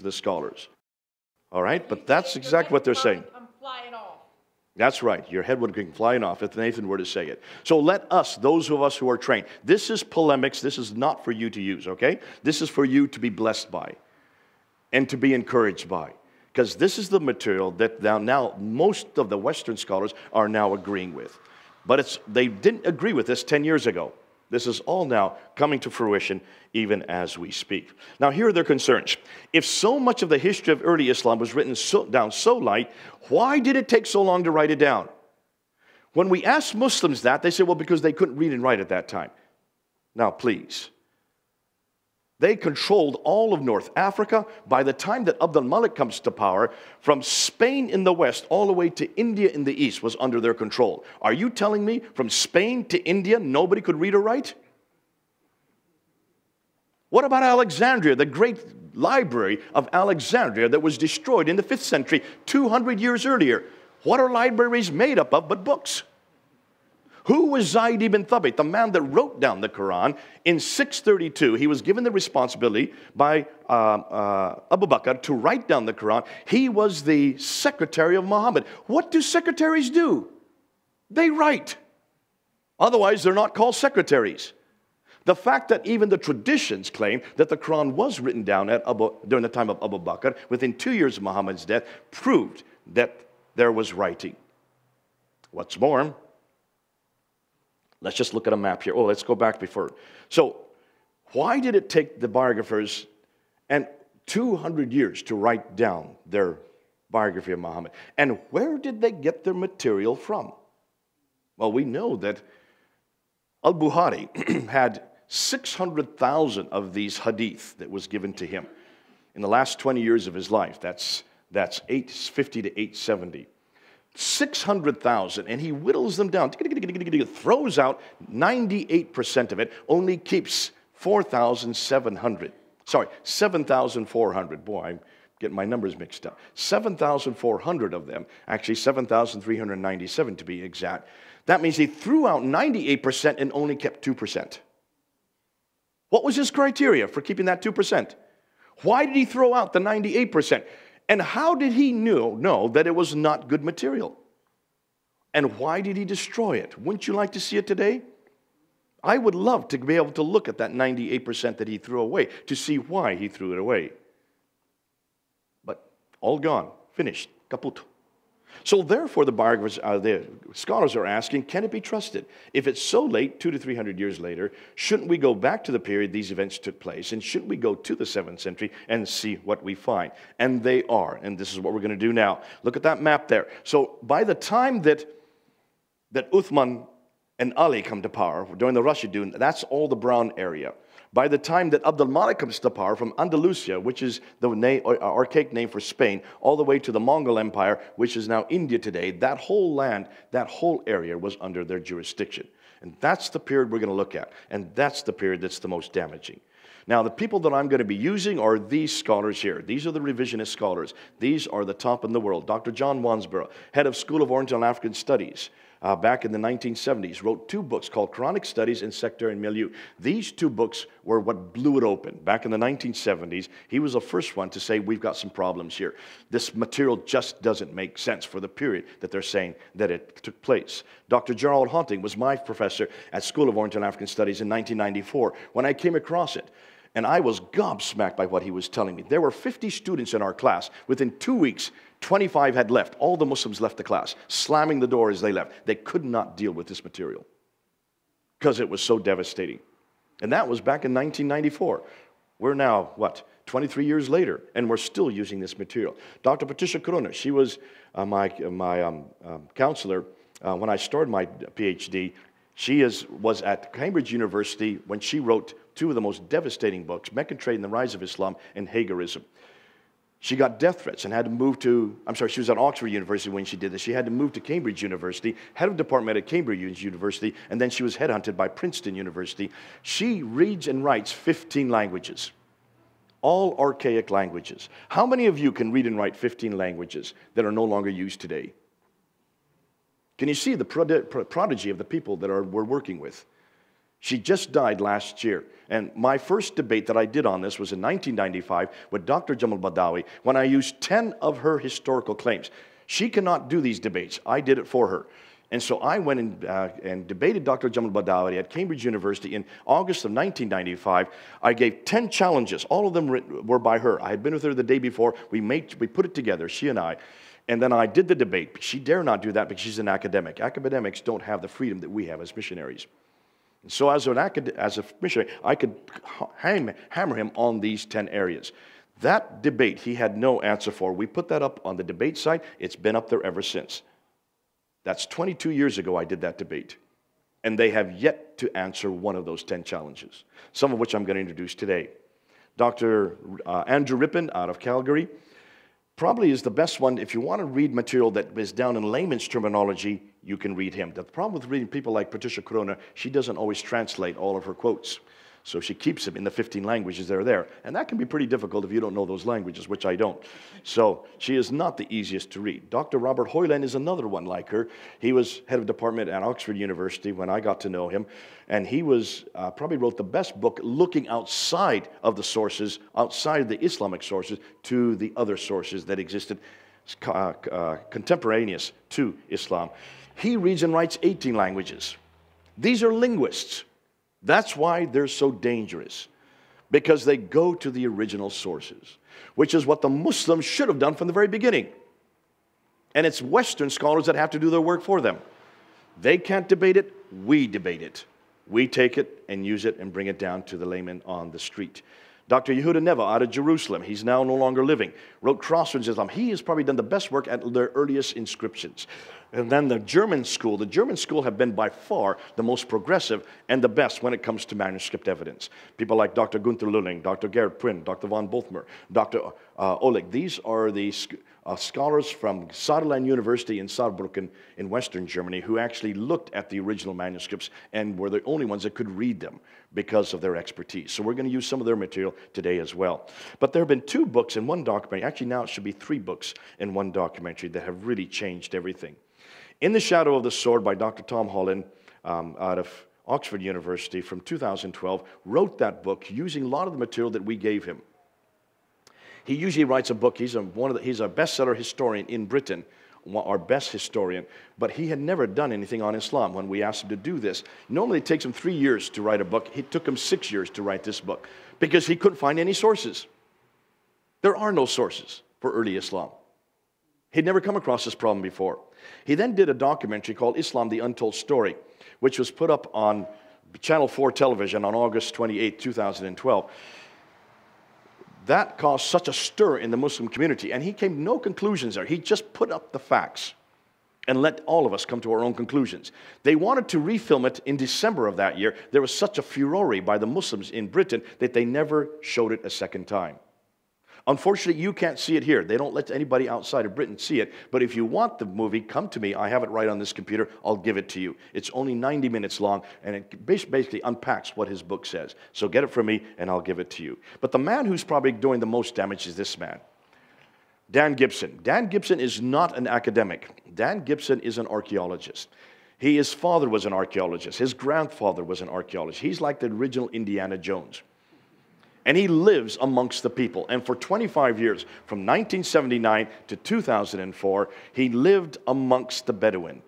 the scholars. All right? But that's exactly what they're saying. I'm flying off. That's right. Your head would be flying off if Nathan were to say it. So let us, those of us who are trained, this is polemics. This is not for you to use, okay? This is for you to be blessed by and to be encouraged by. Because this is the material that now most of the Western scholars are now agreeing with. But they didn't agree with this 10 years ago. This is all now coming to fruition even as we speak. Now, here are their concerns. If so much of the history of early Islam was written down so light, why did it take so long to write it down? When we ask Muslims that, they say, well, because they couldn't read and write at that time. Now, please. They controlled all of North Africa. By the time that Abd al-Malik comes to power, from Spain in the west all the way to India in the east was under their control. Are you telling me from Spain to India nobody could read or write? What about Alexandria, the great library of Alexandria that was destroyed in the 5th century, 200 years earlier? What are libraries made up of but books? Who was Zayd ibn Thabit, the man that wrote down the Quran in 632? He was given the responsibility by Abu Bakr to write down the Quran. He was the secretary of Muhammad. What do secretaries do? They write. Otherwise, they're not called secretaries. The fact that even the traditions claim that the Quran was written down during the time of Abu Bakr, within 2 years of Muhammad's death, proved that there was writing. What's more, let's just look at a map here. Oh, let's go back before. So, why did it take the biographers and 200 years to write down their biography of Muhammad? And where did they get their material from? Well, we know that Al-Bukhari had 600,000 of these hadith that was given to him in the last 20 years of his life. That's 850 to 870. 600,000, and he whittles them down, throws out 98% of it, only keeps 4,700. Sorry, 7,400. Boy, I'm getting my numbers mixed up. 7,400 of them, actually 7,397 to be exact. That means he threw out 98% and only kept 2%. What was his criteria for keeping that 2%? Why did he throw out the 98%? And how did he know that it was not good material? And why did he destroy it? Wouldn't you like to see it today? I would love to be able to look at that 98% that he threw away to see why he threw it away. But all gone, finished, kaput. So therefore, the scholars are asking, can it be trusted? If it's so late, 200 to 300 years later, shouldn't we go back to the period these events took place? And shouldn't we go to the 7th century and see what we find? And they are. And this is what we're going to do now. Look at that map there. So by the time that Uthman and Ali come to power, during the Rashidun, that's all the brown area. By the time that Abd al-Malik comes to power from Andalusia, which is the archaic name for Spain, all the way to the Mongol Empire, which is now India today, that whole land, that whole area was under their jurisdiction. And that's the period we're going to look at. And that's the period that's the most damaging. Now, the people that I'm going to be using are these scholars here. These are the revisionist scholars. These are the top in the world. Dr. John Wansborough, head of School of Oriental and African Studies, back in the 1970s, wrote 2 books called Quranic Studies and Sectarian Milieu. These 2 books were what blew it open. Back in the 1970s, he was the first one to say, we've got some problems here. This material just doesn't make sense for the period that they're saying that it took place. Dr. Gerald Hunting was my professor at School of Oriental and African Studies in 1994 when I came across it. And I was gobsmacked by what he was telling me. There were 50 students in our class. Within 2 weeks, 25 had left. All the Muslims left the class, slamming the door as they left. They could not deal with this material because it was so devastating. And that was back in 1994. We're now, 23 years later, and we're still using this material. Dr. Patricia Corona, she was my counselor when I started my PhD. She was at Cambridge University when she wrote 2 of the most devastating books, Meccan Trade and the Rise of Islam and Hagerism. She got death threats and had to move to, she was at Oxford University when she did this. She had to move to Cambridge University, head of department at Cambridge University, and then she was headhunted by Princeton University. She reads and writes 15 languages, all archaic languages. How many of you can read and write 15 languages that are no longer used today? Can you see the prodigy of the people that we're working with? She just died last year. And my first debate that I did on this was in 1995 with Dr. Jamal Badawi when I used 10 of her historical claims. She cannot do these debates. I did it for her. And so I went and debated Dr. Jamal Badawi at Cambridge University in August of 1995. I gave 10 challenges. All of them were by her. I had been with her the day before. We put it together, she and I. And then I did the debate. She dare not do that because she's an academic. Academics don't have the freedom that we have as missionaries. And so as a missionary, I could hammer him on these 10 areas. That debate he had no answer for. We put that up on the debate site. It's been up there ever since. That's 22 years ago I did that debate. And they have yet to answer one of those 10 challenges, some of which I'm going to introduce today. Dr. Andrew Rippin out of Calgary probably is the best one. If you want to read material that is down in layman's terminology, you can read him. The problem with reading people like Patricia Corona, she doesn't always translate all of her quotes. So she keeps them in the 15 languages that are there. And that can be pretty difficult if you don't know those languages, which I don't. So she is not the easiest to read. Dr. Robert Hoyland is another one like her. He was head of department at Oxford University when I got to know him. And he was probably wrote the best book looking outside of the sources, outside the Islamic sources, to the other sources that existed contemporaneous to Islam. He reads and writes 18 languages. These are linguists. That's why they're so dangerous, because they go to the original sources, which is what the Muslims should have done from the very beginning. And it's Western scholars that have to do their work for them. They can't debate it, we debate it. We take it and use it and bring it down to the layman on the street. Dr. Yehuda Neva out of Jerusalem, he's now no longer living, wrote Crossroads Islam. He has probably done the best work at their earliest inscriptions. And then the German school have been by far the most progressive and the best when it comes to manuscript evidence. People like Dr. Gunther Lulling, Dr. Gerhard Prinn, Dr. von Bothmer, Dr. Oleg. These are the scholars from Saarland University in Saarbrücken in Western Germany who actually looked at the original manuscripts and were the only ones that could read them because of their expertise. So we're going to use some of their material today as well. But there have been 2 books in one documentary. Actually, now it should be 3 books in one documentary that have really changed everything. In the Shadow of the Sword by Dr. Tom Holland out of Oxford University from 2012 wrote that book using a lot of the material that we gave him. He usually writes a book. He's a bestseller historian in Britain, our best historian, but he had never done anything on Islam when we asked him to do this. Normally it takes him 3 years to write a book. It took him 6 years to write this book because he couldn't find any sources. There are no sources for early Islam. He'd never come across this problem before. He then did a documentary called Islam, the Untold Story, which was put up on Channel 4 television on August 28, 2012. That caused such a stir in the Muslim community, and he came to no conclusions there. He just put up the facts and let all of us come to our own conclusions. They wanted to refilm it in December of that year. There was such a furore by the Muslims in Britain that they never showed it a second time. Unfortunately, you can't see it here. They don't let anybody outside of Britain see it. But if you want the movie, come to me. I have it right on this computer. I'll give it to you. It's only 90 minutes long, and it basically unpacks what his book says. So get it from me, and I'll give it to you. But the man who's probably doing the most damage is this man, Dan Gibson. Dan Gibson is not an academic. Dan Gibson is an archaeologist. His father was an archaeologist. His grandfather was an archaeologist. He's like the original Indiana Jones. And he lives amongst the people. And for 25 years, from 1979 to 2004, he lived amongst the Bedouin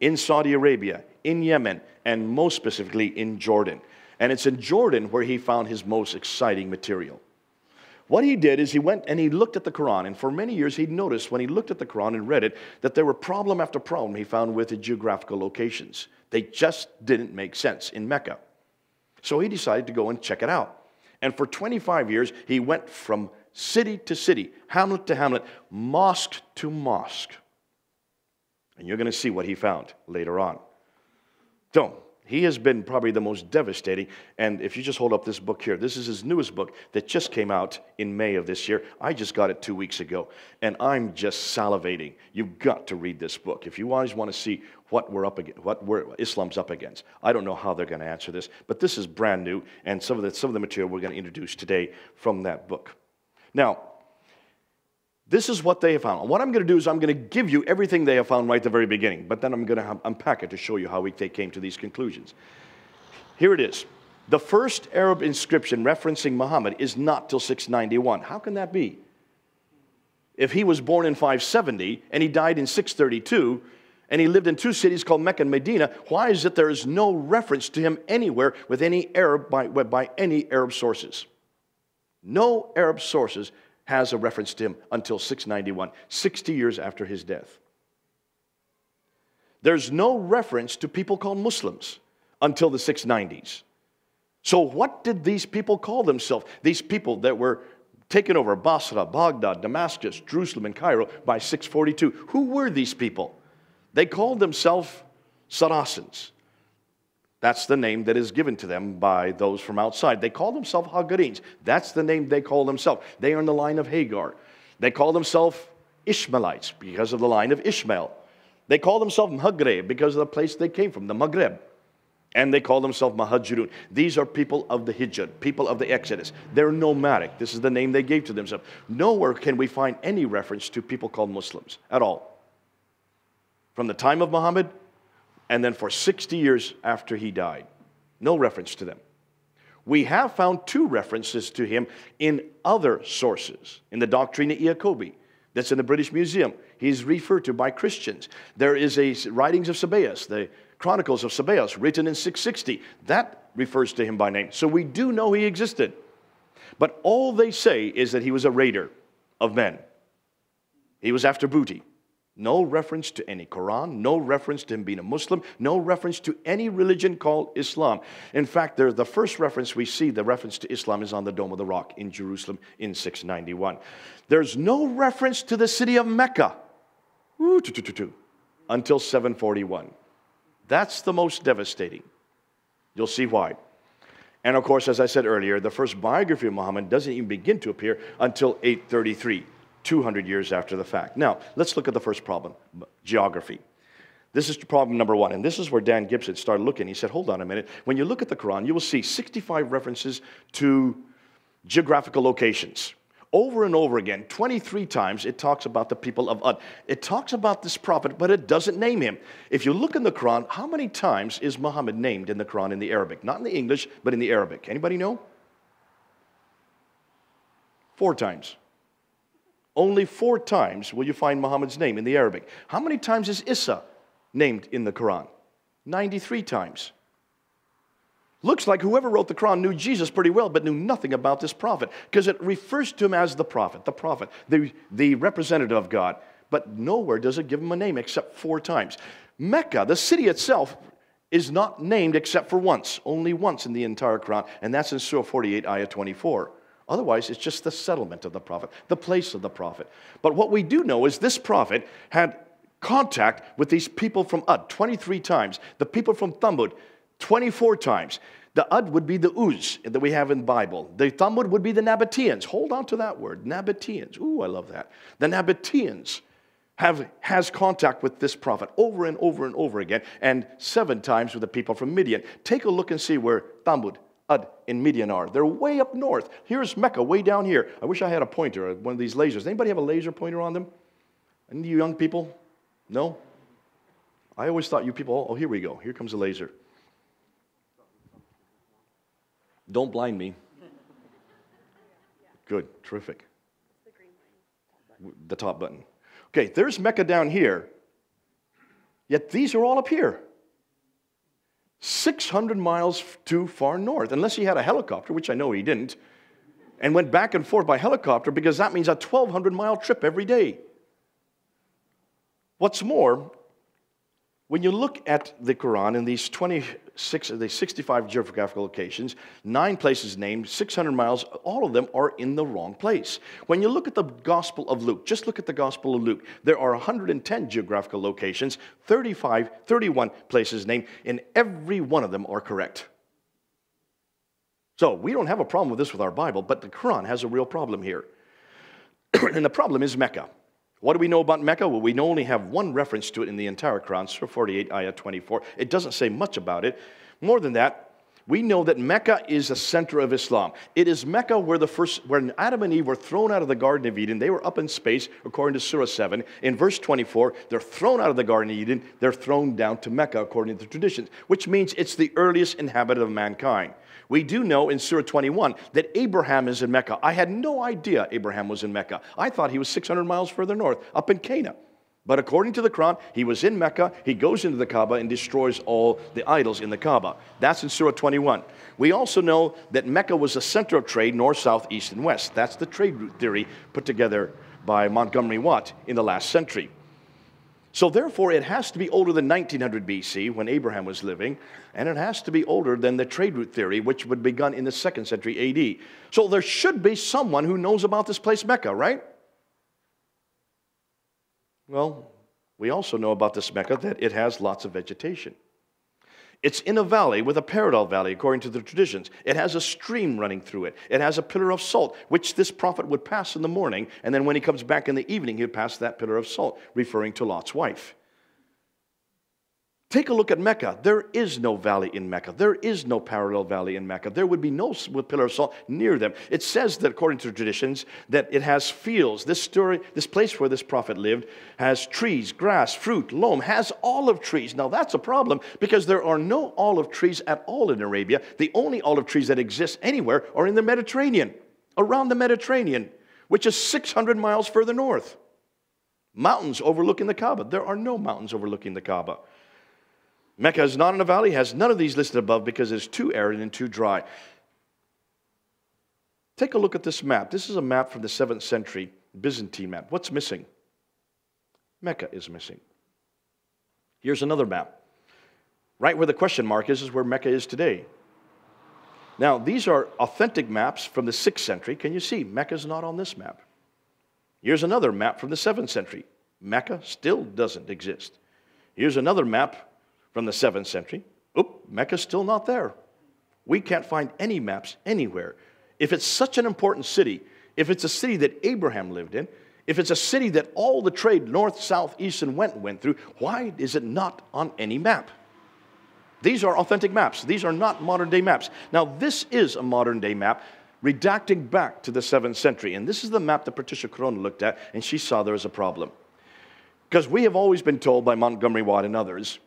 in Saudi Arabia, in Yemen, and most specifically in Jordan. And it's in Jordan where he found his most exciting material. What he did is he went and he looked at the Quran. And for many years, he noticed when he looked at the Quran and read it, that there were problem after problem he found with the geographical locations. They just didn't make sense in Mecca. So he decided to go and check it out. And for 25 years, he went from city to city, hamlet to hamlet, mosque to mosque. And you're going to see what he found later on. So, he has been probably the most devastating. And if you just hold up this book here, this is his newest book that just came out in May of this year. I just got it 2 weeks ago. And I'm just salivating. You've got to read this book. If you always want to see what we're up against, what Islam's up against. I don't know how they're going to answer this, but this is brand new, and some of the material we're going to introduce today from that book. Now, this is what they have found. And what I'm going to do is I'm going to give you everything they have found right at the very beginning, but then I'm going to unpack it to show you how they came to these conclusions. Here it is. The first Arab inscription referencing Muhammad is not till 691. How can that be? If he was born in 570 and he died in 632 and he lived in two cities called Mecca and Medina, why is it there is no reference to him anywhere with any Arab by any Arab sources? No Arab sources has a reference to him until 691, 60 years after his death. There's no reference to people called Muslims until the 690s. So what did these people call themselves? These people that were taken over Basra, Baghdad, Damascus, Jerusalem, and Cairo by 642. Who were these people? They called themselves Saracens. That's the name that is given to them by those from outside. They call themselves Hagarenes. That's the name they call themselves. They are in the line of Hagar. They call themselves Ishmaelites because of the line of Ishmael. They call themselves Maghreb because of the place they came from, the Maghreb. And they call themselves Mahajirun. These are people of the Hijr, people of the Exodus. They're nomadic. This is the name they gave to themselves. Nowhere can we find any reference to people called Muslims at all. From the time of Muhammad and then for 60 years after he died. No reference to them. We have found two references to him in other sources. In the Doctrina Iacobi, that's in the British Museum. He's referred to by Christians. There is a Writings of Sabaeus, the Chronicles of Sabaeus, written in 660. That refers to him by name. So we do know he existed. But all they say is that he was a raider of men. He was after booty. No reference to any Quran, no reference to him being a Muslim, no reference to any religion called Islam. In fact, the first reference we see, the reference to Islam, is on the Dome of the Rock in Jerusalem in 691. There's no reference to the city of Mecca until 741. That's the most devastating. You'll see why. And of course, as I said earlier, the first biography of Muhammad doesn't even begin to appear until 833, 200 years after the fact. Now, let's look at the first problem, geography. This is problem number one, and this is where Dan Gibson started looking. He said, hold on a minute. When you look at the Quran, you will see 65 references to geographical locations. Over and over again, 23 times, it talks about the people of Ud. It talks about this prophet, but it doesn't name him. If you look in the Quran, how many times is Muhammad named in the Quran in the Arabic? Not in the English, but in the Arabic. Anybody know? 4 times. Only 4 times will you find Muhammad's name in the Arabic. How many times is Isa named in the Quran? 93 times. Looks like whoever wrote the Quran knew Jesus pretty well, but knew nothing about this prophet, because it refers to him as the prophet, the representative of God. But nowhere does it give him a name except 4 times. Mecca, the city itself, is not named except for once, only once in the entire Quran, and that's in Surah 48, Ayah 24. Otherwise, it's just the settlement of the prophet, the place of the prophet. But what we do know is this prophet had contact with these people from Ud 23 times, the people from Thamud 24 times. The Ud would be the Uz that we have in the Bible. The Thamud would be the Nabateans. Hold on to that word, Nabateans. Ooh, I love that. The Nabateans has contact with this prophet over and over and over again, and 7 times with the people from Midian. Take a look and see where Thamud, Ud, and Midian are. They're way up north. Here's Mecca, way down here. I wish I had a pointer, one of these lasers. Anybody have a laser pointer on them? Any of you young people? No? I always thought you people, oh, here we go. Here comes a laser. Don't blind me. Good, terrific. The top button. Okay, there's Mecca down here. Yet these are all up here. 600 miles too far north, unless he had a helicopter, which I know he didn't, and went back and forth by helicopter, because that means a 1,200-mile trip every day. What's more, when you look at the Quran in these 65 geographical locations, 9 places named, 600 miles, all of them are in the wrong place. When you look at the Gospel of Luke, just look at the Gospel of Luke, there are 110 geographical locations, 31 places named, and every one of them are correct. So we don't have a problem with this with our Bible, but the Quran has a real problem here. And the problem is Mecca. What do we know about Mecca? Well, we only have one reference to it in the entire Quran, Surah 48, Ayah 24. It doesn't say much about it. More than that, We know that Mecca is the center of Islam. It is Mecca where when Adam and Eve were thrown out of the Garden of Eden, they were up in space, according to Surah 7. In verse 24, they're thrown out of the Garden of Eden, they're thrown down to Mecca, according to the traditions, which means it's the earliest inhabitant of mankind. We do know in Surah 21 that Abraham is in Mecca. I had no idea Abraham was in Mecca. I thought he was 600 miles further north, up in Canaan. But according to the Quran, he was in Mecca, he goes into the Kaaba and destroys all the idols in the Kaaba. That's in Surah 21. We also know that Mecca was the center of trade, north, south, east, and west. That's the trade route theory put together by Montgomery Watt in the last century. So therefore, it has to be older than 1900 BC, when Abraham was living, and it has to be older than the trade route theory, which would have begun in the 2nd century AD. So there should be someone who knows about this place Mecca, right? Well, we also know about this Mecca that it has lots of vegetation. It's in a valley with a parallel valley, according to the traditions. It has a stream running through it. It has a pillar of salt, which this prophet would pass in the morning, and then when he comes back in the evening, he would pass that pillar of salt, referring to Lot's wife. Take a look at Mecca. There is no valley in Mecca. There is no parallel valley in Mecca. There would be no pillar of salt near them. It says that, according to traditions, that it has fields. This place where this prophet lived has trees, grass, fruit, loam, has olive trees. Now that's a problem because there are no olive trees at all in Arabia. The only olive trees that exist anywhere are in the Mediterranean, around the Mediterranean, which is 600 miles further north. Mountains overlooking the Kaaba. There are no mountains overlooking the Kaaba. Mecca is not in a valley, has none of these listed above because it's too arid and too dry. Take a look at this map. This is a map from the 7th century Byzantine map. What's missing? Mecca is missing. Here's another map. Right where the question mark is where Mecca is today. Now, these are authentic maps from the 6th century. Can you see? Mecca is not on this map. Here's another map from the 7th century. Mecca still doesn't exist. Here's another map from the 7th century. Oop, Mecca's still not there. We can't find any maps anywhere. If it's such an important city, if it's a city that Abraham lived in, if it's a city that all the trade north, south, east, and went through, why is it not on any map? These are authentic maps. These are not modern-day maps. Now, this is a modern-day map redacting back to the 7th century. And this is the map that Patricia Corona looked at, and she saw there was a problem. Because we have always been told by Montgomery Watt and others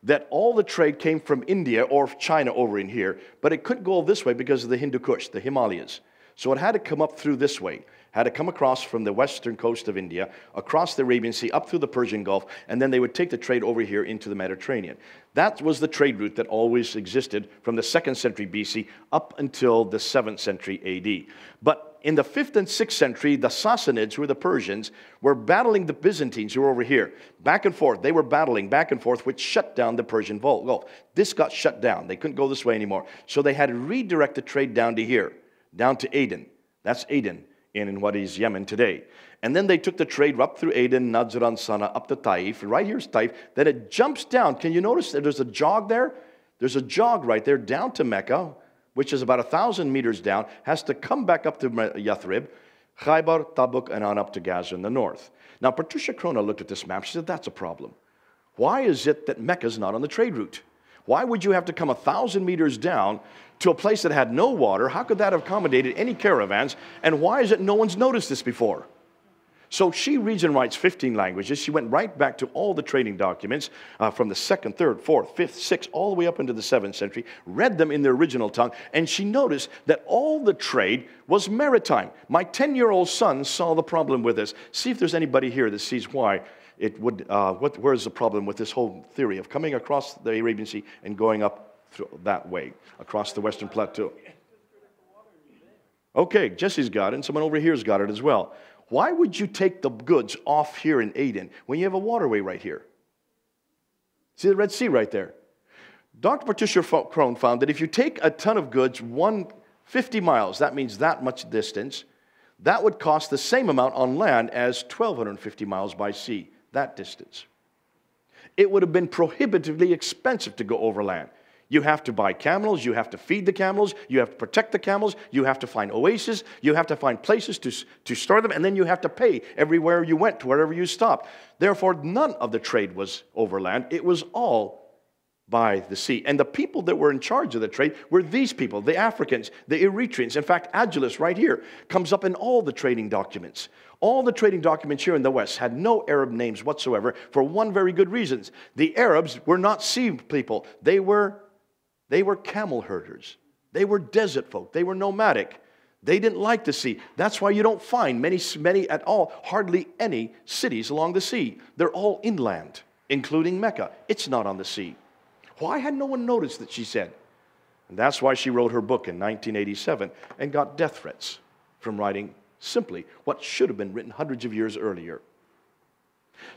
that all the trade came from India or China over in here, but it couldn't go this way because of the Hindu Kush, the Himalayas. So it had to come up through this way, had to come across from the western coast of India, across the Arabian Sea, up through the Persian Gulf, and then they would take the trade over here into the Mediterranean. That was the trade route that always existed from the 2nd century BC up until the 7th century AD. But in the 5th and 6th century, the Sassanids, who were the Persians, were battling the Byzantines, who were over here. Back and forth. They were battling back and forth, which shut down the Persian Gulf. This got shut down. They couldn't go this way anymore. So they had to redirect the trade down to here, down to Aden. That's Aden in what is Yemen today. And then they took the trade up through Aden, Najran, Sana, up to Taif. Right here's Taif. Then it jumps down. Can you notice that there's a jog there? There's a jog right there down to Mecca, which is about 1,000 meters down, has to come back up to Yathrib, Khaybar, Tabuk, and on up to Gaza in the north. Now, Patricia Corona looked at this map. She said, that's a problem. Why is it that Mecca's not on the trade route? Why would you have to come 1,000 meters down to a place that had no water? How could that have accommodated any caravans? And why is it no one's noticed this before? So she reads and writes 15 languages. She went right back to all the trading documents from the 2nd, 3rd, 4th, 5th, 6th, all the way up into the 7th century, read them in their original tongue, and she noticed that all the trade was maritime. My 10-year-old son saw the problem with this. See if there's anybody here that sees why it would, where's the problem with this whole theory of coming across the Arabian Sea and going up through that way, across the Western Plateau. Okay, Jesse's got it, and someone over here's got it as well. Why would you take the goods off here in Aden when you have a waterway right here? See the Red Sea right there? Dr. Patricia Corona found that if you take a ton of goods 150 miles, that means that much distance, that would cost the same amount on land as 1,250 miles by sea, that distance. It would have been prohibitively expensive to go overland. You have to buy camels, you have to feed the camels, you have to protect the camels, you have to find oases, you have to find places to store them, and then you have to pay everywhere you went, to wherever you stopped. Therefore, none of the trade was overland. It was all by the sea. And the people that were in charge of the trade were these people, the Africans, the Eritreans. In fact, Agilus right here comes up in all the trading documents. All the trading documents here in the West had no Arab names whatsoever for one very good reason. The Arabs were not sea people. They were camel herders. They were desert folk. They were nomadic. They didn't like the sea. That's why you don't find many at all, hardly any cities along the sea. They're all inland, including Mecca. It's not on the sea. Why had no one noticed that, she said? And that's why she wrote her book in 1987 and got death threats from writing simply what should have been written hundreds of years earlier.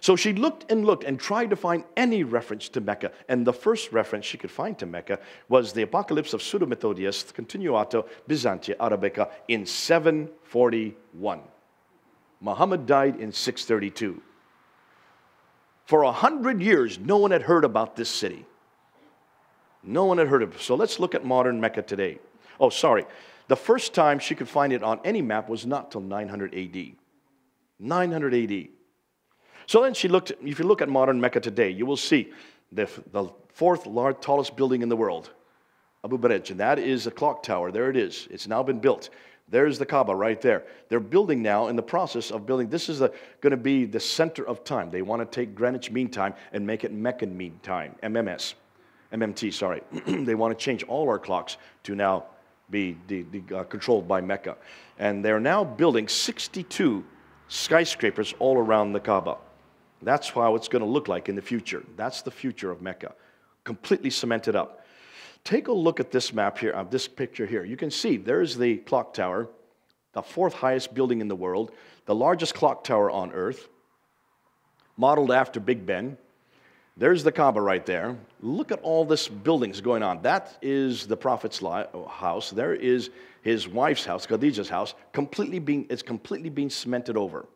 So she looked and tried to find any reference to Mecca. And the first reference she could find to Mecca was the Apocalypse of Pseudo-Methodius Continuato Byzantia Arabica in 741. Muhammad died in 632. For 100 years, no one had heard about this city. No one had heard of it. So let's look at modern Mecca today. Oh, sorry. The first time she could find it on any map was not till 900 AD. 900 AD. So then she looked, if you look at modern Mecca today, you will see the fourth tallest building in the world, Abu Baraj, and that is a clock tower. There it is. It's now been built. There's the Kaaba right there. They're building now, in the process of building. This is going to be the center of time. They want to take Greenwich Mean Time and make it Meccan Mean Time, MMT, sorry. They want to change all our clocks to now be controlled by Mecca. And they're now building 62 skyscrapers all around the Kaaba. That's how it's going to look like in the future. That's the future of Mecca, completely cemented up. Take a look at this map here, this picture here. You can see there's the clock tower, the fourth highest building in the world, the largest clock tower on earth, modeled after Big Ben. There's the Kaaba right there. Look at all this buildings going on. That is the Prophet's house. There is his wife's house, Khadija's house, it's completely being cemented over.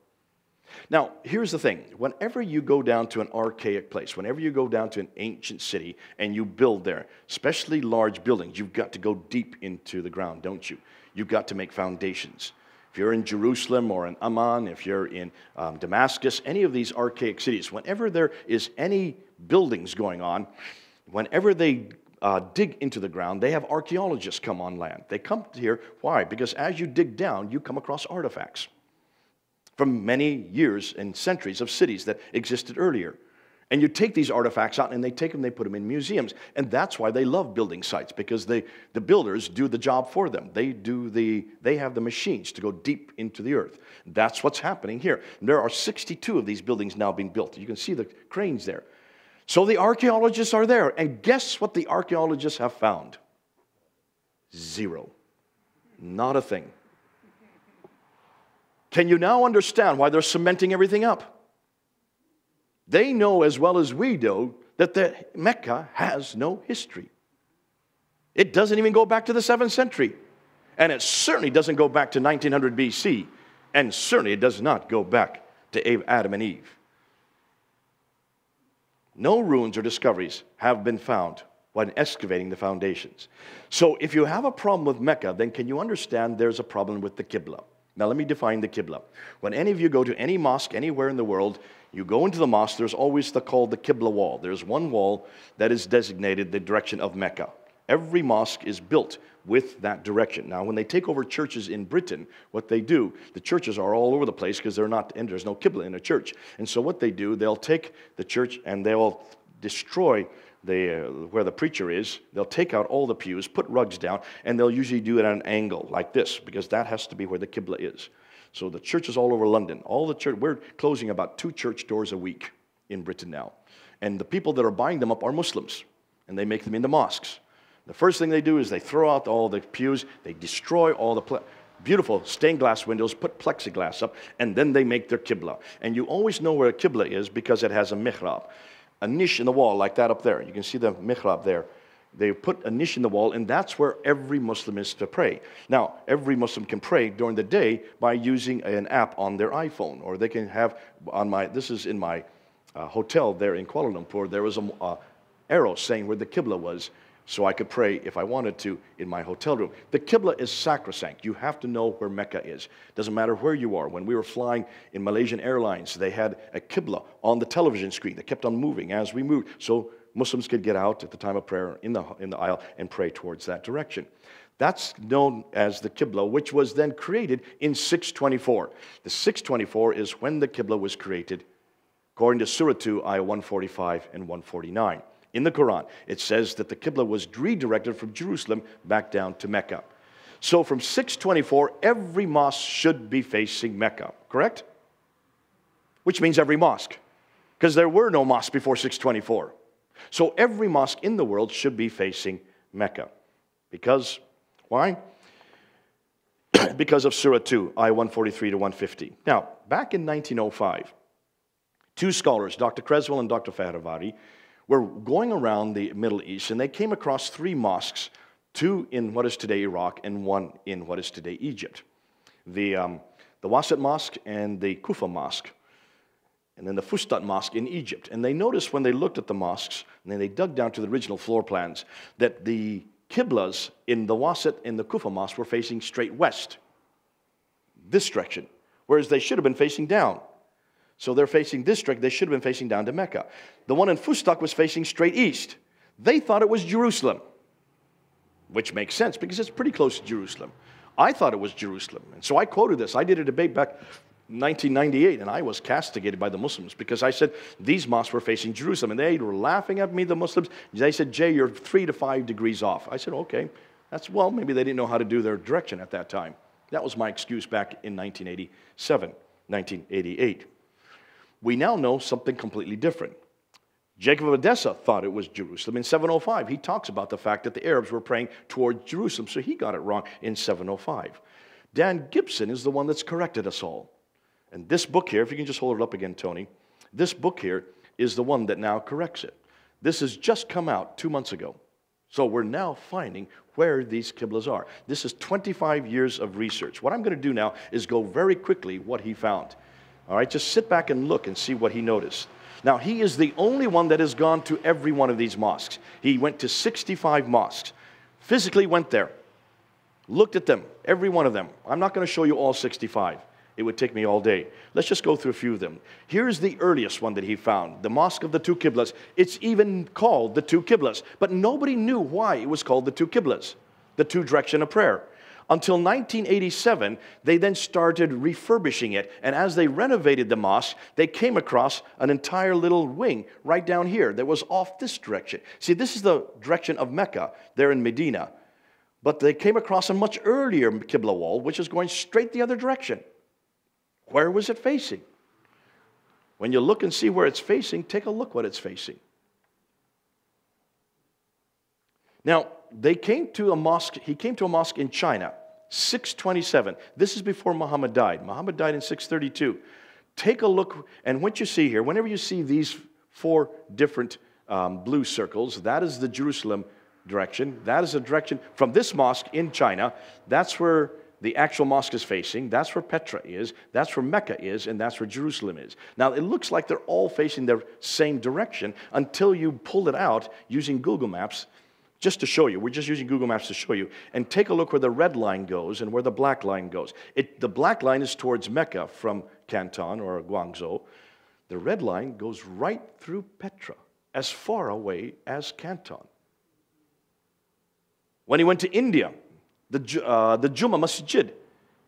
Now, here's the thing. Whenever you go down to an archaic place, whenever you go down to an ancient city and you build there, especially large buildings, you've got to go deep into the ground, don't you? You've got to make foundations. If you're in Jerusalem or in Amman, if you're in Damascus, any of these archaic cities, whenever there is any buildings going on, whenever they dig into the ground, they have archaeologists come on land. They come here. Why? Because as you dig down, you come across artifacts from many years and centuries of cities that existed earlier. And you take these artifacts out and they take them, they put them in museums. And that's why they love building sites, because the builders do the job for them. They have the machines to go deep into the earth. That's what's happening here. There are 62 of these buildings now being built. You can see the cranes there. So the archaeologists are there. And guess what the archaeologists have found? Zero. Not a thing. Can you now understand why they're cementing everything up? They know as well as we do that the Mecca has no history. It doesn't even go back to the 7th century. And it certainly doesn't go back to 1900 BC. And certainly it does not go back to Adam and Eve. No ruins or discoveries have been found when excavating the foundations. So if you have a problem with Mecca, then can you understand there's a problem with the Qibla? Now let me define the Qibla. When any of you go to any mosque anywhere in the world, you go into the mosque, there's always called the Qibla wall. There's one wall that is designated the direction of Mecca. Every mosque is built with that direction. Now, when they take over churches in Britain, what they do, the churches are all over the place because there's no Qibla in a church. And so what they do, they'll take the church and they'll destroy where the preacher is. They'll take out all the pews, put rugs down, and they'll usually do it at an angle like this, because that has to be where the Qibla is. So the churches all over London, we're closing about 2 church doors a week in Britain now. And the people that are buying them up are Muslims, and they make them into mosques. The first thing they do is they throw out all the pews, they destroy all the beautiful stained glass windows, put plexiglass up, and then they make their Qibla. And you always know where a Qibla is because it has a mihrab. A niche in the wall like that up there. You can see the mihrab there. They put a niche in the wall, and that's where every Muslim is to pray. Now, every Muslim can pray during the day by using an app on their iPhone, or they can have this is in my hotel there in Kuala Lumpur, there was an arrow saying where the Qibla was, so I could pray if I wanted to in my hotel room. The Qibla is sacrosanct. You have to know where Mecca is. Doesn't matter where you are. When we were flying in Malaysian Airlines, they had a Qibla on the television screen that kept on moving as we moved. So Muslims could get out at the time of prayer in the aisle and pray towards that direction. That's known as the Qibla, which was then created in 624. The 624 is when the Qibla was created, according to Surah 2, ayah 145 and 149. In the Quran, it says that the Qibla was redirected from Jerusalem back down to Mecca. So from 624, every mosque should be facing Mecca, correct? Which means every mosque, because there were no mosques before 624. So every mosque in the world should be facing Mecca. Because, why? Because of Surah 2, ayah 143 to 150. Now, back in 1905, two scholars, Dr. Creswell and Dr. Fahravari, were going around the Middle East, and they came across three mosques, two in what is today Iraq and one in what is today Egypt. The Wasit Mosque and the Kufa Mosque, and then the Fustat Mosque in Egypt. And they noticed when they looked at the mosques, and then they dug down to the original floor plans, that the Qiblas in the Wasit and the Kufa Mosque were facing straight west, this direction, whereas they should have been facing down. So they're facing this direction, they should have been facing down to Mecca. The one in Fustat was facing straight east. They thought it was Jerusalem, which makes sense because it's pretty close to Jerusalem. I thought it was Jerusalem, and so I quoted this. I did a debate back 1998, and I was castigated by the Muslims because I said these mosques were facing Jerusalem, and they were laughing at me, the Muslims. They said, Jay, you're 3 to 5 degrees off. I said, okay, well, maybe they didn't know how to do their direction at that time. That was my excuse back in 1987, 1988. We now know something completely different. Jacob of Edessa thought it was Jerusalem in 705. He talks about the fact that the Arabs were praying toward Jerusalem, so he got it wrong in 705. Dan Gibson is the one that's corrected us all. And this book here, if you can just hold it up again, Tony, this book here is the one that now corrects it. This has just come out 2 months ago. So we're now finding where these Qiblas are. This is 25 years of research. What I'm going to do now is go very quickly what he found. All right, just sit back and look and see what he noticed. Now, he is the only one that has gone to every one of these mosques. He went to 65 mosques, physically went there, looked at them, every one of them. I'm not going to show you all 65. It would take me all day. Let's just go through a few of them. Here's the earliest one that he found, the Mosque of the Two Qiblas. It's even called the Two Qiblas, but nobody knew why it was called the Two Qiblas, the two direction of prayer. Until 1987, they then started refurbishing it, and as they renovated the mosque, they came across an entire little wing right down here that was off this direction. See, this is the direction of Mecca, there in Medina, but they came across a much earlier Qibla wall, which is going straight the other direction. Where was it facing? When you look and see where it's facing, take a look what it's facing. Now, he came to a mosque in China, 627. This is before Muhammad died. Muhammad died in 632. Take a look, and what you see here, whenever you see these 4 different blue circles, that is the Jerusalem direction. That is a direction from this mosque in China. That's where the actual mosque is facing. That's where Petra is. That's where Mecca is. And that's where Jerusalem is. Now, it looks like they're all facing the same direction until you pull it out using Google Maps just to show you. We're just using Google Maps to show you. And take a look where the red line goes and where the black line goes. The black line is towards Mecca from Canton or Guangzhou. The red line goes right through Petra, as far away as Canton. When he went to India, the Jummah Masjid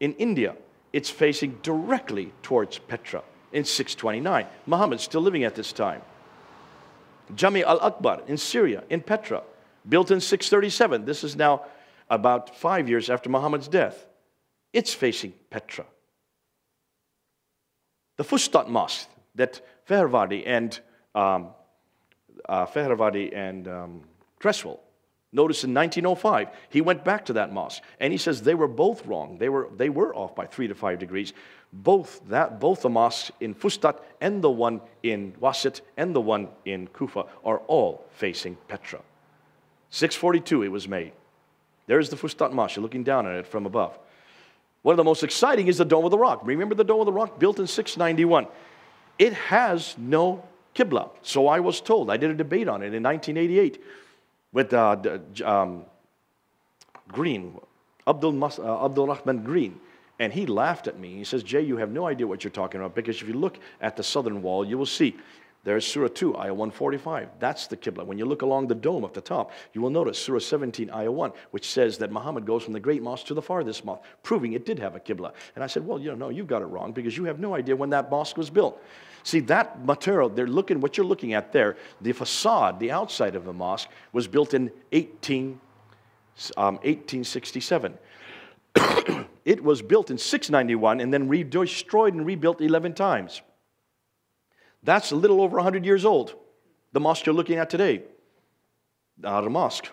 in India, it's facing directly towards Petra in 629. Muhammad's still living at this time. Jami al-Akbar in Syria, in Petra, built in 637. This is now about 5 years after Muhammad's death. It's facing Petra. The Fustat Mosque that Fahravari and Creswell noticed in 1905, he went back to that mosque, and he says they were both wrong. They were off by 3 to 5 degrees. Both the mosques in Fustat and the one in Wasit and the one in Kufa are all facing Petra. 642 it was made. There's the Fustat Mosque. You're looking down on it from above. One of the most exciting is the Dome of the Rock. Remember the Dome of the Rock? Built in 691. It has no Qibla. So I was told. I did a debate on it in 1988 with Green, Abdul Rahman Green. And he laughed at me. He says, Jay, you have no idea what you're talking about, because if you look at the southern wall, you will see There's Surah 2, Ayah 145. That's the Qibla. When you look along the dome at the top, you will notice Surah 17, Ayah 1, which says that Muhammad goes from the great mosque to the farthest mosque, proving it did have a Qibla. And I said, well, no, you've got it wrong because you have no idea when that mosque was built. See, that material, what you're looking at there, the facade, the outside of the mosque, was built in 1867. It was built in 691 and then destroyed and rebuilt 11 times. That's a little over 100 years old. The mosque you're looking at today. Not a mosque.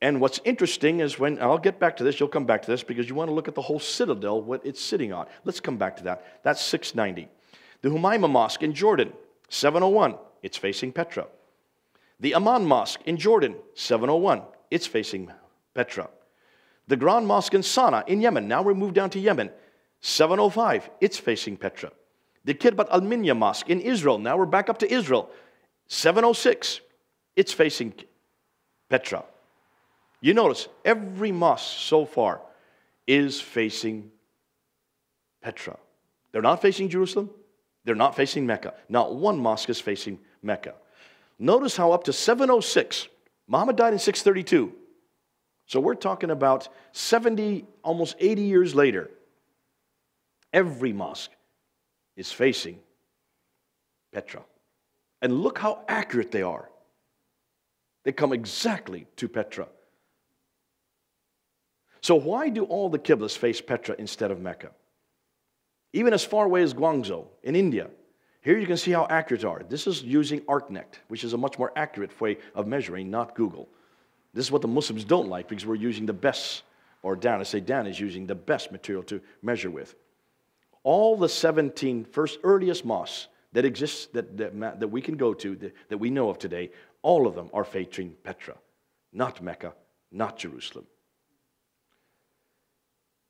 And what's interesting is I'll get back to this, you'll come back to this, because you want to look at the whole citadel, what it's sitting on. Let's come back to that. That's 690. The Humayma Mosque in Jordan, 701. It's facing Petra. The Amman Mosque in Jordan, 701. It's facing Petra. The Grand Mosque in Sana'a in Yemen, now we're moved down to Yemen, 705. It's facing Petra. The Kirbat al-Minya Mosque in Israel, now we're back up to Israel, 706, it's facing Petra. You notice, every mosque so far is facing Petra. They're not facing Jerusalem, they're not facing Mecca. Not one mosque is facing Mecca. Notice how up to 706, Muhammad died in 632. So we're talking about 70, almost 80 years later, every mosque is facing Petra. And look how accurate they are. They come exactly to Petra. So why do all the Qiblas face Petra instead of Mecca? Even as far away as Guangzhou in India. Here you can see how accurate they are. This is using ArcNet, which is a much more accurate way of measuring, not Google. This is what the Muslims don't like because we're using the best, or Dan is using the best material to measure with. All the 17 earliest mosques that exist, that we can go to, that we know of today, all of them are facing Petra, not Mecca, not Jerusalem.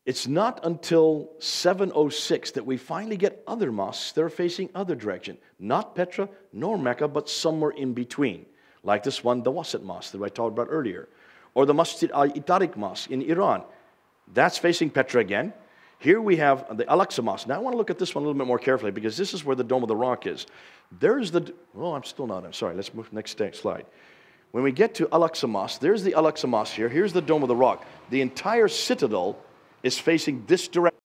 It's not until 706 that we finally get other mosques that are facing other direction, not Petra nor Mecca, but somewhere in between, like this one, the Wasat Mosque that I talked about earlier, or the Masjid al-Tariq Mosque in Iran. That's facing Petra again. Here we have the Al-Aqsa Mosque. Now I want to look at this one a little bit more carefully because this is where the Dome of the Rock is. There's the, I'm sorry, let's move to the next slide. When we get to Al-Aqsa Mosque, there's the Al-Aqsa Mosque here. Here's the Dome of the Rock. The entire citadel is facing this direction.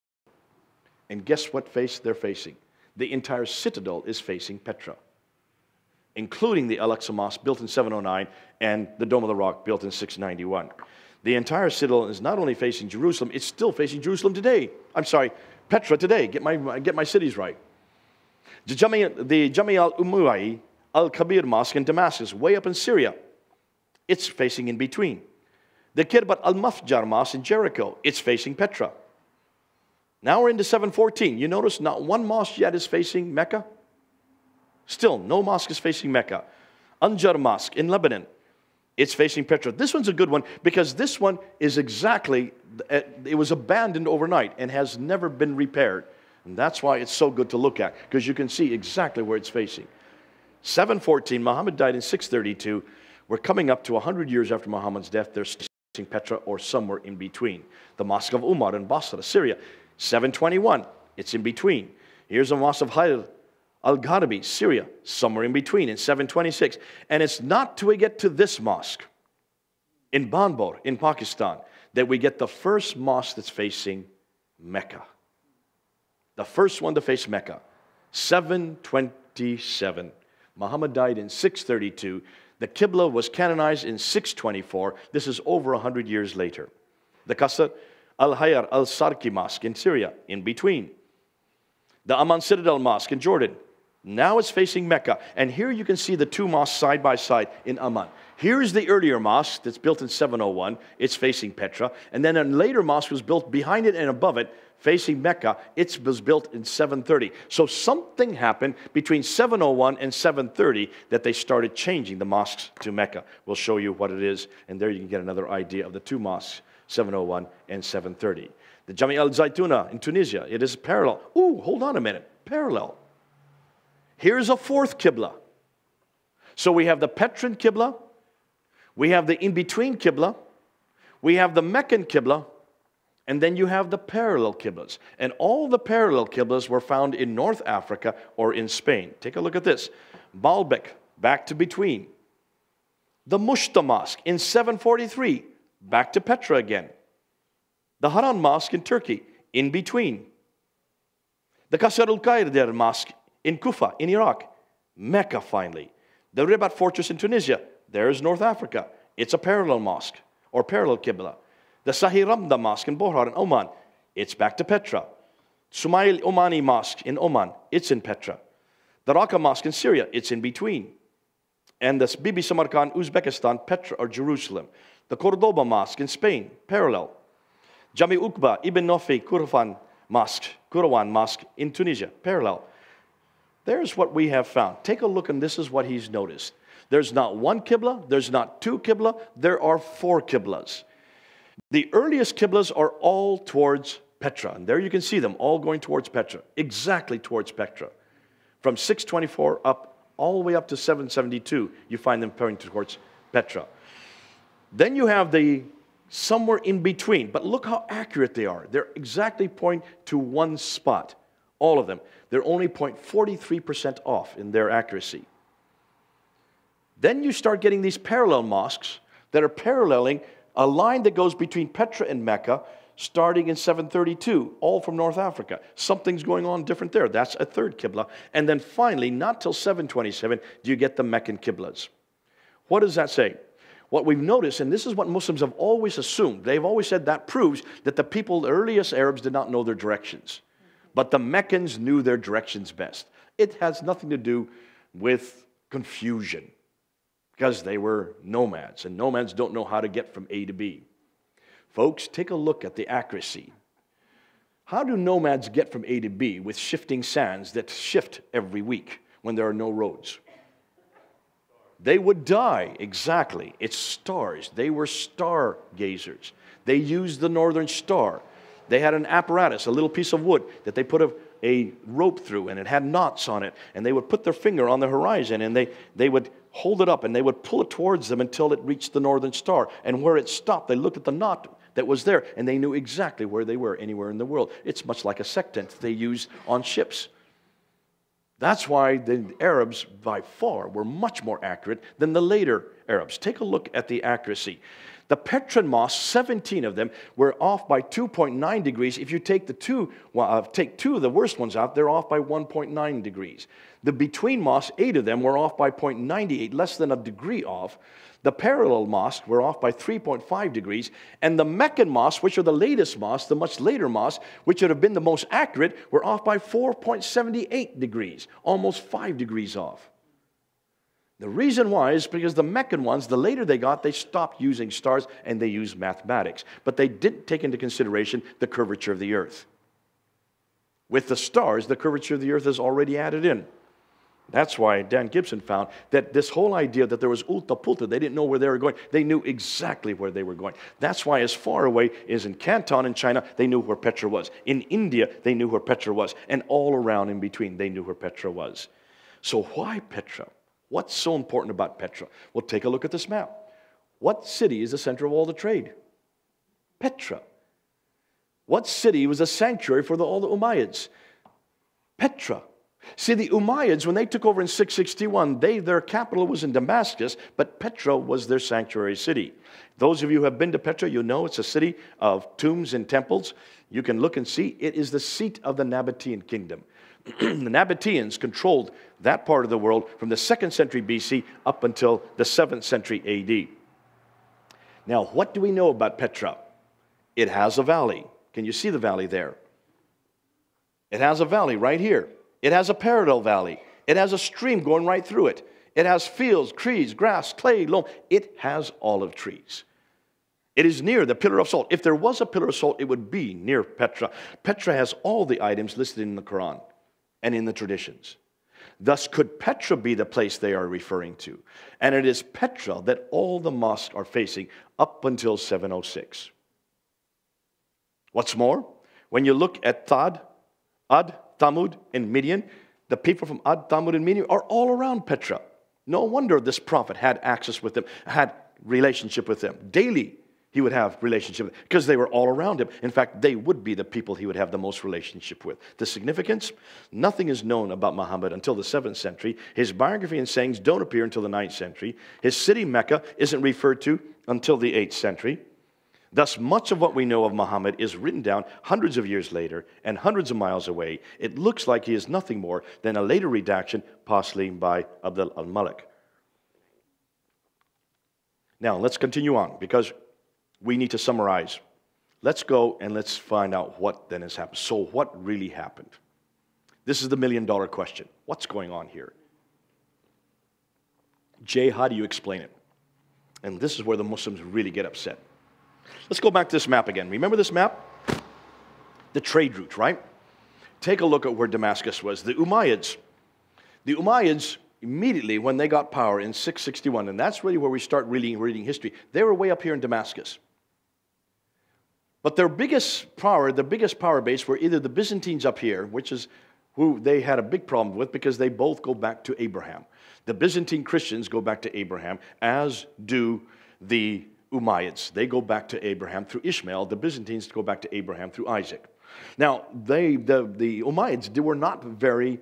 And guess what face they're facing? The entire citadel is facing Petra, including the Al-Aqsa Mosque built in 709 and the Dome of the Rock built in 691. The entire citadel is not only facing Jerusalem, it's still facing Jerusalem today. I'm sorry, Petra today. Get my cities right. The Jami al-Umayyah al-Kabir Mosque in Damascus, way up in Syria, it's facing in between. The Kirbat al-Mafjar Mosque in Jericho, it's facing Petra. Now we're into 714. You notice not one mosque yet is facing Mecca. Still, no mosque is facing Mecca. Anjar Mosque in Lebanon, it's facing Petra. This one's a good one because this one is exactly, it was abandoned overnight and has never been repaired. And that's why it's so good to look at, because you can see exactly where it's facing. 714, Muhammad died in 632. We're coming up to 100 years after Muhammad's death. They're facing Petra or somewhere in between. The Mosque of Umar in Basra, Syria, 721. It's in between. Here's the Mosque of Hayr al-Gharabi, Syria, somewhere in between in 726. And it's not till we get to this mosque in Banbor in Pakistan that we get the first mosque that's facing Mecca. The first one to face Mecca, 727. Muhammad died in 632. The Qibla was canonized in 624. This is over 100 years later. The Qasr al-Hayr al-Sarki Mosque in Syria, in between. The Amman Citadel Mosque in Jordan, now it's facing Mecca. And here you can see the two mosques side by side in Amman. Here's the earlier mosque that's built in 701. It's facing Petra. And then a later mosque was built behind it and above it, facing Mecca. It was built in 730. So something happened between 701 and 730 that they started changing the mosques to Mecca. We'll show you what it is. And there you can get another idea of the two mosques, 701 and 730. The Jami al-Zaytuna in Tunisia, it is parallel. Ooh, hold on a minute. Parallel. Here's a fourth Qibla. So we have the Petran Qibla, we have the in-between Qibla, we have the Meccan Qibla, And then you have the parallel qiblas. And all the parallel qiblas were found in North Africa or in Spain. Take a look at this. Baalbek, back to between. The Mushta Mosque in 743, back to Petra again. The Haran Mosque in Turkey, in between. The Qasr al-Qair Mosque in Kufa, in Iraq. Mecca, finally. The Ribat Fortress in Tunisia, there's North Africa. It's a parallel mosque, or parallel Qibla. The Sahih Ramda Mosque in Bohar in Oman, it's back to Petra. Sumail Omani Mosque in Oman, it's in Petra. The Raqqa Mosque in Syria, it's in between. And the Bibi Samarkand, Uzbekistan, Petra or Jerusalem. The Cordoba Mosque in Spain, parallel. Jami Uqba, Ibn Nafi, Kurawan Mosque in Tunisia, parallel. There's what we have found. Take a look, and this is what he's noticed. There's not one Qibla, there's not two Qibla, there are four Qiblas. The earliest Qiblas are all towards Petra, and there you can see them all going towards Petra, exactly towards Petra. From 624 up, all the way up to 772, you find them pointing towards Petra. Then you have the somewhere in between, but look how accurate they are. They're exactly pointing to one spot, all of them. They're only 0.43% off in their accuracy. Then you start getting these parallel mosques that are paralleling a line that goes between Petra and Mecca, starting in 732, all from North Africa. Something's going on different there. That's a third Qibla. And then finally, not till 727, do you get the Meccan Qiblas. What does that say? What we've noticed, and this is what Muslims have always assumed, they've always said that proves that the people, the earliest Arabs, did not know their directions. But the Meccans knew their directions best. It has nothing to do with confusion, because they were nomads, and nomads don't know how to get from A to B. Folks, take a look at the accuracy. How do nomads get from A to B with shifting sands that shift every week when there are no roads? They would die, exactly. It's stars. They were stargazers. They used the northern star. They had an apparatus, a little piece of wood that they put a rope through, and it had knots on it, and they would put their finger on the horizon, and they would hold it up, and they would pull it towards them until it reached the northern star. And where it stopped, they looked at the knot that was there, and they knew exactly where they were anywhere in the world. It's much like a sectant they used on ships. That's why the Arabs, by far, were much more accurate than the later Arabs. Take a look at the accuracy. The Petran mosques, 17 of them, were off by 2.9 degrees. If you take two of the worst ones out, they're off by 1.9 degrees. The between mosques, 8 of them, were off by 0.98, less than a degree off. The parallel mosques were off by 3.5 degrees. And the Meccan mosques, which are the latest mosques, the much later mosques, which would have been the most accurate, were off by 4.78 degrees, almost 5 degrees off. The reason why is because the Meccan ones, the later they got, they stopped using stars and they used mathematics. But they didn't take into consideration the curvature of the earth. With the stars, the curvature of the earth is already added in. That's why Dan Gibson found that this whole idea that there was ulta pulta, they didn't know where they were going. They knew exactly where they were going. That's why as far away as in Canton in China, they knew where Petra was. In India, they knew where Petra was. And all around in between, they knew where Petra was. So why Petra? What's so important about Petra? Well, take a look at this map. What city is the center of all the trade? Petra. What city was a sanctuary for all the Umayyads? Petra. See, the Umayyads, when they took over in 661, their capital was in Damascus, but Petra was their sanctuary city. Those of you who have been to Petra, you know it's a city of tombs and temples. You can look and see it is the seat of the Nabatean kingdom. The Nabateans controlled that part of the world from the 2nd century BC up until the 7th century AD. Now, what do we know about Petra? It has a valley. Can you see the valley there? It has a valley right here. It has a parallel valley. It has a stream going right through it. It has fields, trees, grass, clay, loam. It has olive trees. It is near the pillar of salt. If there was a pillar of salt, it would be near Petra. Petra has all the items listed in the Quran and in the traditions. Thus, could Petra be the place they are referring to? And it is Petra that all the mosques are facing up until 706. What's more, when you look at Ad, Thamud, and Midian, the people from Ad, Thamud, and Midian are all around Petra. No wonder this prophet had access with them, had relationship with them. Daily, he would have relationship with, because they were all around him. In fact, they would be the people he would have the most relationship with. The significance? Nothing is known about Muhammad until the 7th century. His biography and sayings don't appear until the 9th century. His city, Mecca, isn't referred to until the 8th century. Thus, much of what we know of Muhammad is written down hundreds of years later and hundreds of miles away. It looks like he is nothing more than a later redaction, possibly by Abd al-Malik. Now, let's continue on, because we need to summarize. Let's go and let's find out what then has happened. So what really happened? This is the million-dollar question. What's going on here? Jay, how do you explain it? And this is where the Muslims really get upset. Let's go back to this map again. Remember this map? The trade route, right? Take a look at where Damascus was. The Umayyads. The Umayyads, immediately when they got power in 661, and that's really where we start really reading history, they were way up here in Damascus. But their biggest power base were either the Byzantines up here, which is who they had a big problem with because they both go back to Abraham. The Byzantine Christians go back to Abraham, as do the Umayyads. They go back to Abraham through Ishmael. The Byzantines go back to Abraham through Isaac. Now, the Umayyads, they were not very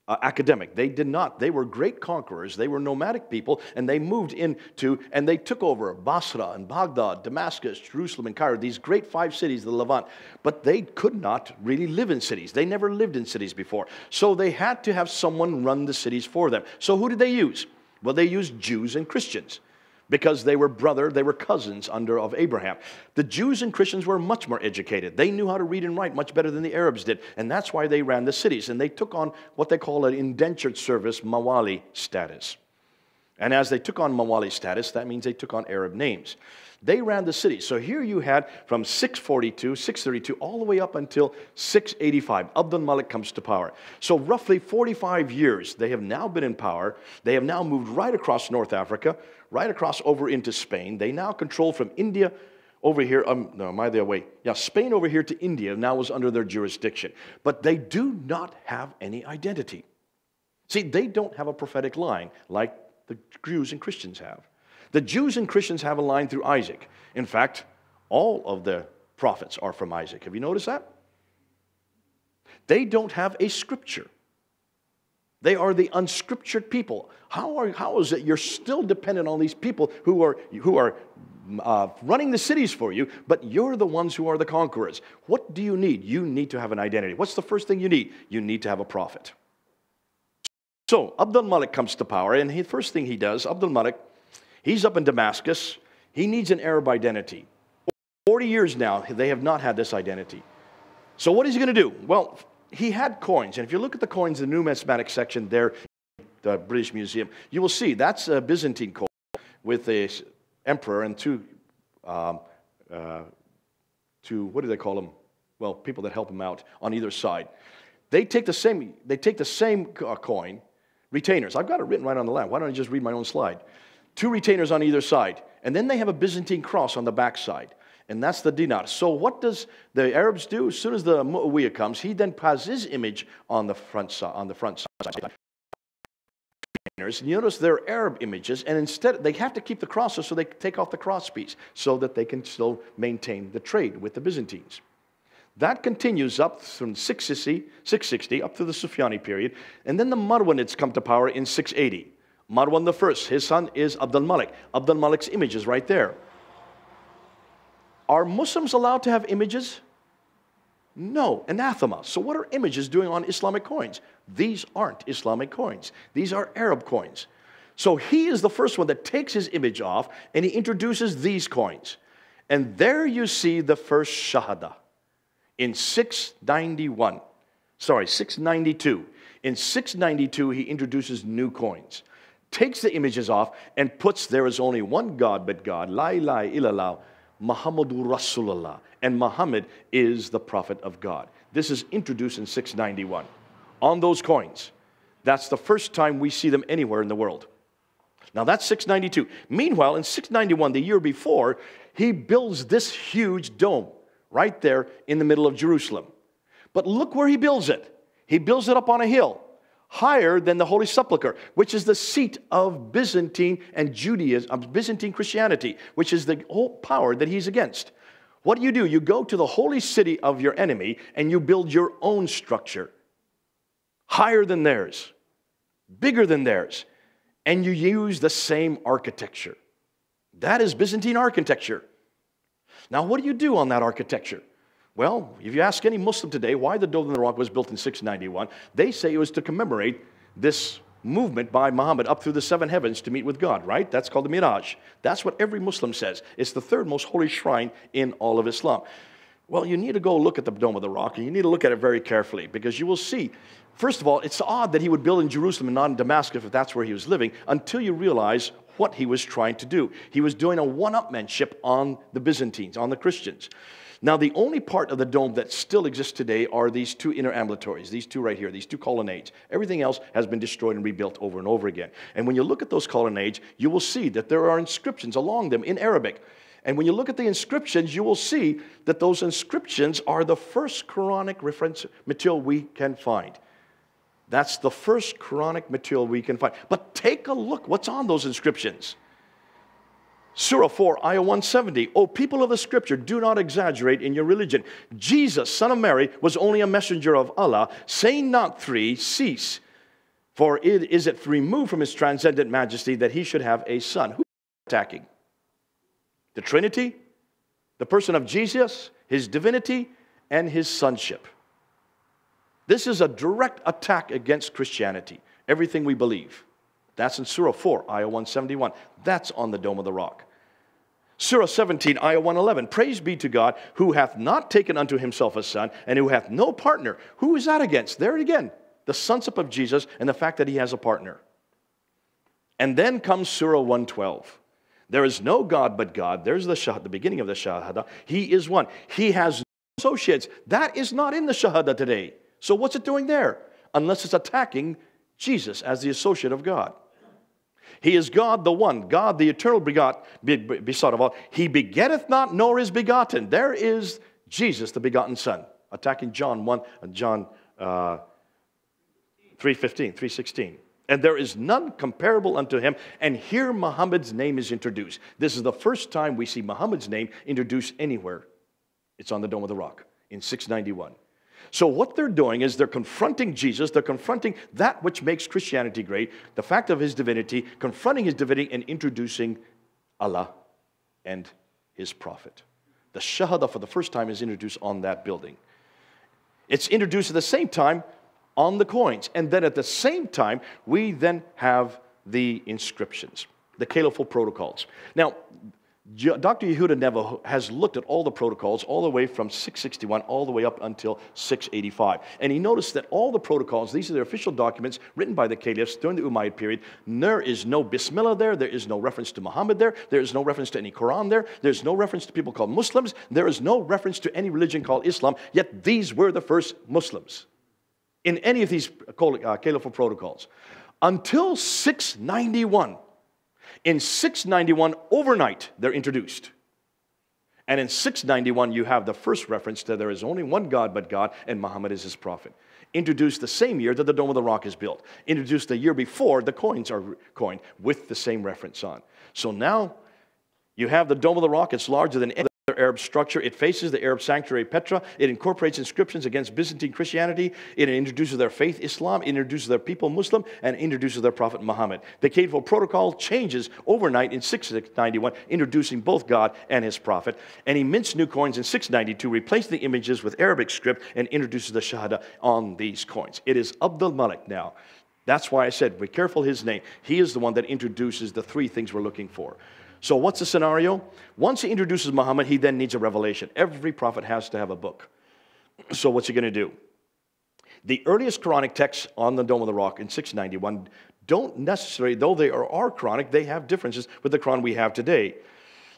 academic. They were great conquerors. They were nomadic people, and they moved into, and they took over Basra and Baghdad, Damascus, Jerusalem, and Cairo, these great 5 cities of the Levant. But they could not really live in cities. They never lived in cities before. So they had to have someone run the cities for them. So who did they use? Well, they used Jews and Christians, because they were cousins of Abraham. The Jews and Christians were much more educated. They knew how to read and write much better than the Arabs did, and that's why they ran the cities. And they took on what they call an indentured service, mawali status. And as they took on mawali status, that means they took on Arab names. They ran the cities. So here you had from 642, 632, all the way up until 685. Abd al-Malik comes to power. So roughly 45 years they have now been in power. They have now moved right across North Africa, right across over into Spain. They now control from India over here. No, am I the way? Yeah, Spain over here to India now was under their jurisdiction. But they do not have any identity. See, they don't have a prophetic line like the Jews and Christians have. The Jews and Christians have a line through Isaac. In fact, all of the prophets are from Isaac. Have you noticed that? They don't have a scripture. They are the unscriptured people. How is it you're still dependent on these people who are running the cities for you, but you're the ones who are the conquerors? What do you need? You need to have an identity. What's the first thing you need? You need to have a prophet. So Abd al-Malik comes to power, and the first thing he does, Abd al-Malik, he's up in Damascus. He needs an Arab identity. 40 years now, they have not had this identity. So what is he going to do? Well, he had coins. And if you look at the coins in the numismatic section there, the British Museum, you will see that's a Byzantine coin with a emperor and two, what do they call them? Well, people that help him out on either side. They take the same coin, retainers. I've got it written right on the left. Why don't I just read my own slide? 2 retainers on either side. And then they have a Byzantine cross on the back side. And that's the dinar. So what does the Arabs do? As soon as the Muawiyah comes, he then passes his image on the front side. And you notice they're Arab images, and instead they have to keep the crosses, so they take off the cross piece so that they can still maintain the trade with the Byzantines. That continues up from 660 up to the Sufyani period, and then the Marwanids come to power in 680. Marwan I, his son is Abd al-Malik. Abd al-Malik's image is right there. Are Muslims allowed to have images? No, anathema. So what are images doing on Islamic coins? These aren't Islamic coins. These are Arab coins. So he is the first one that takes his image off, and he introduces these coins. And there you see the first Shahada in 692. In 692, he introduces new coins, takes the images off, and puts, there is only one God but God, La ilaha illallah, Muhammadur Rasulullah, and Muhammad is the prophet of God. This is introduced in 691 on those coins. That's the first time we see them anywhere in the world. Now that's 692. Meanwhile, in 691, the year before, he builds this huge dome right there in the middle of Jerusalem. But look where he builds it. He builds it up on a hill. higher than the Holy Sepulchre, which is the seat of Byzantine and Judaism, of Byzantine Christianity, which is the whole power that he's against. What do? You go to the holy city of your enemy and you build your own structure, higher than theirs, bigger than theirs, and you use the same architecture. That is Byzantine architecture. Now, what do you do on that architecture? Well, if you ask any Muslim today why the Dome of the Rock was built in 691, they say it was to commemorate this movement by Muhammad up through the seven heavens to meet with God, right? That's called the Miraj. That's what every Muslim says. It's the third most holy shrine in all of Islam. Well, you need to go look at the Dome of the Rock, and you need to look at it very carefully, because you will see, first of all, it's odd that he would build in Jerusalem and not in Damascus if that's where he was living, until you realize what he was trying to do. He was doing a one-upmanship on the Byzantines, on the Christians. Now, the only part of the dome that still exists today are these two inner ambulatories, these two right here, these two colonnades. Everything else has been destroyed and rebuilt over and over again. And when you look at those colonnades, you will see that there are inscriptions along them in Arabic. And when you look at the inscriptions, you will see that those inscriptions are the first Quranic reference material we can find. That's the first Quranic material we can find. But take a look what's on those inscriptions. Surah 4, Ayah 170. O people of the Scripture, do not exaggerate in your religion. Jesus, son of Mary, was only a messenger of Allah. Say not three, cease. For is it removed from his transcendent majesty that he should have a son? Who is attacking? The Trinity, the person of Jesus, his divinity, and his sonship. This is a direct attack against Christianity, everything we believe. That's in Surah 4, Ayah 171. That's on the Dome of the Rock. Surah 17, Ayah 111. Praise be to God, who hath not taken unto himself a son, and who hath no partner. Who is that against? There again, the sonship of Jesus and the fact that he has a partner. And then comes Surah 112. There is no God but God. There's the beginning of the Shahada. He is one. He has no associates. That is not in the Shahada today. So what's it doing there? Unless it's attacking Jesus as the associate of God. He is God the one, God the eternal besought of all. He begetteth not, nor is begotten. There is Jesus, the begotten Son, attacking John 1, John 3:15, 3:16. And there is none comparable unto him. And here Muhammad's name is introduced. This is the first time we see Muhammad's name introduced anywhere. It's on the Dome of the Rock in 691. So what they're doing is they're confronting Jesus, they're confronting that which makes Christianity great, the fact of his divinity, confronting his divinity and introducing Allah and his prophet. The Shahada for the first time is introduced on that building. It's introduced at the same time on the coins. And then at the same time, we then have the inscriptions, the caliphal protocols. Now, Dr. Yehuda Nevo has looked at all the protocols all the way from 661 all the way up until 685. And he noticed that all the protocols, these are the official documents written by the caliphs during the Umayyad period. There is no Bismillah there. There is no reference to Muhammad there. There is no reference to any Quran there. There's no reference to people called Muslims. There is no reference to any religion called Islam. Yet these were the first Muslims in any of these caliphal protocols. Until 691. In 691, overnight, they're introduced. And in 691, you have the first reference to there is only one God but God, and Muhammad is his prophet. Introduced the same year that the Dome of the Rock is built. Introduced the year before the coins are coined with the same reference on. So now, you have the Dome of the Rock. It's larger than any other Arab structure. It faces the Arab sanctuary Petra. It incorporates inscriptions against Byzantine Christianity. It introduces their faith, Islam. It introduces their people, Muslim, and introduces their prophet, Muhammad. The caliphal protocol changes overnight in 691, introducing both God and his prophet. And he mints new coins in 692, replacing the images with Arabic script, and introduces the Shahada on these coins. It is Abdul Malik now. That's why I said, be careful his name. He is the one that introduces the three things we're looking for. So what's the scenario? Once he introduces Muhammad, he then needs a revelation. Every prophet has to have a book. So what's he going to do? The earliest Quranic texts on the Dome of the Rock in 691 don't necessarily, though they are Quranic, they have differences with the Quran we have today.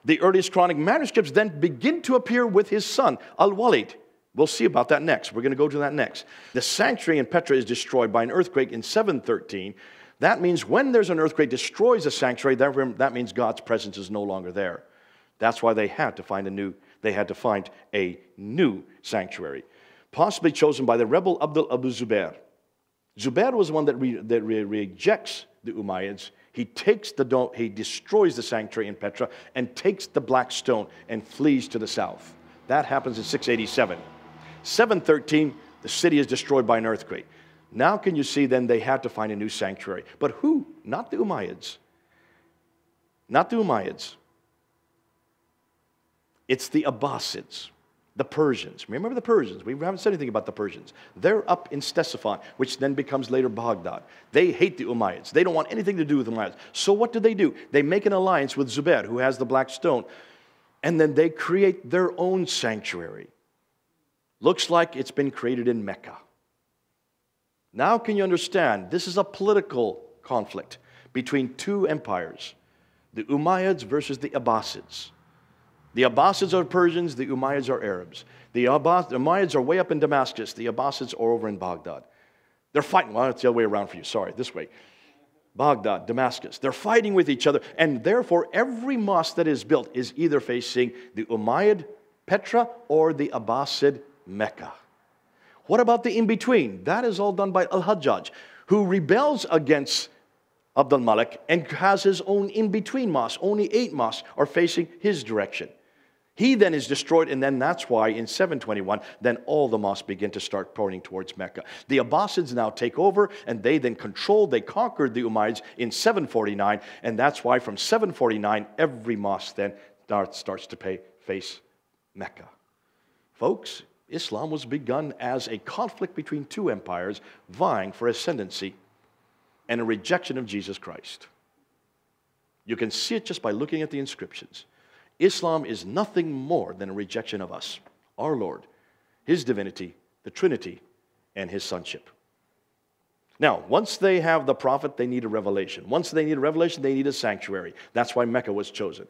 The earliest Quranic manuscripts then begin to appear with his son, Al-Walid. We'll see about that next. We're going to go to that next. The sanctuary in Petra is destroyed by an earthquake in 713. That means when there's an earthquake destroys a sanctuary, that means God's presence is no longer there. That's why they had to find a new sanctuary, possibly chosen by the rebel Abdul Abu Zubair. Zubair was the one that rejects the Umayyads. He takes the dome, he destroys the sanctuary in Petra and takes the black stone and flees to the south. That happens in 687. 713, the city is destroyed by an earthquake. Now can you see then they had to find a new sanctuary. But who? Not the Umayyads. Not the Umayyads. It's the Abbasids, the Persians. Remember the Persians? We haven't said anything about the Persians. They're up in Ctesiphon, which then becomes later Baghdad. They hate the Umayyads. They don't want anything to do with the Umayyads. So what do? They make an alliance with Zubair, who has the black stone, and then they create their own sanctuary. Looks like it's been created in Mecca. Now can you understand? This is a political conflict between two empires, the Umayyads versus the Abbasids. The Abbasids are Persians, the Umayyads are Arabs. The Umayyads are way up in Damascus, the Abbasids are over in Baghdad. They're fighting, well, it's the other way around for you, sorry, this way. Baghdad, Damascus, they're fighting with each other, and therefore every mosque that is built is either facing the Umayyad Petra or the Abbasid Mecca. What about the in-between? That is all done by Al-Hajjaj, who rebels against Abd al-Malik and has his own in-between mosque. Only 8 mosques are facing his direction. He then is destroyed, and then that's why in 721, then all the mosques begin to start pointing towards Mecca. The Abbasids now take over, and they then they conquered the Umayyads in 749, and that's why from 749, every mosque then starts to face Mecca. Folks, Islam was begun as a conflict between two empires vying for ascendancy and a rejection of Jesus Christ. You can see it just by looking at the inscriptions. Islam is nothing more than a rejection of us, our Lord, His divinity, the Trinity, and His sonship. Now, once they have the prophet, they need a revelation. Once they need a revelation, they need a sanctuary. That's why Mecca was chosen.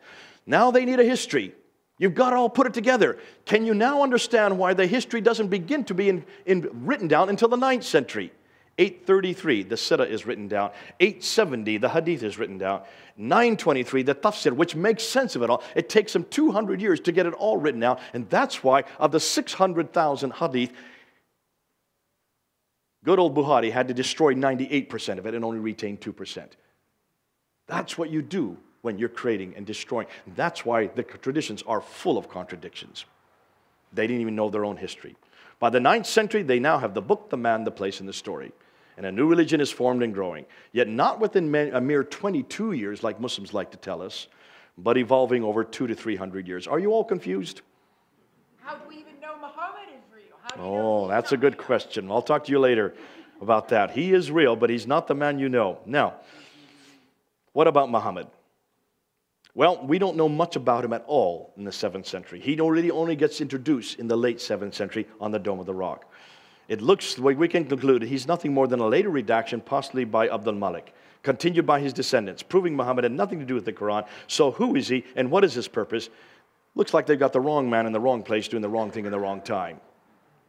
Now they need a history. You've got to all put it together. Can you now understand why the history doesn't begin to be written down until the 9th century? 833, the Sirah is written down. 870, the Hadith is written down. 923, the Tafsir, which makes sense of it all. It takes them 200 years to get it all written down. And that's why of the 600,000 Hadith, good old Bukhari had to destroy 98% of it and only retain 2%. That's what you do when you're creating and destroying. That's why the traditions are full of contradictions. They didn't even know their own history. By the 9th century, they now have the book, the man, the place, and the story. And a new religion is formed and growing. Yet not within a mere 22 years, like Muslims like to tell us, but evolving over 200 to 300 years. Are you all confused? How do we even know Muhammad is real? How do you know that's a good question. I'll talk to you later about that. He is real, but he's not the man you know. Now, what about Muhammad? Well, we don't know much about him at all in the 7th century. He really only gets introduced in the late 7th century on the Dome of the Rock. It looks like we can conclude he's nothing more than a later redaction, possibly by Abd al-Malik, continued by his descendants, proving Muhammad had nothing to do with the Quran. So who is he and what is his purpose? Looks like they've got the wrong man in the wrong place doing the wrong thing in the wrong time.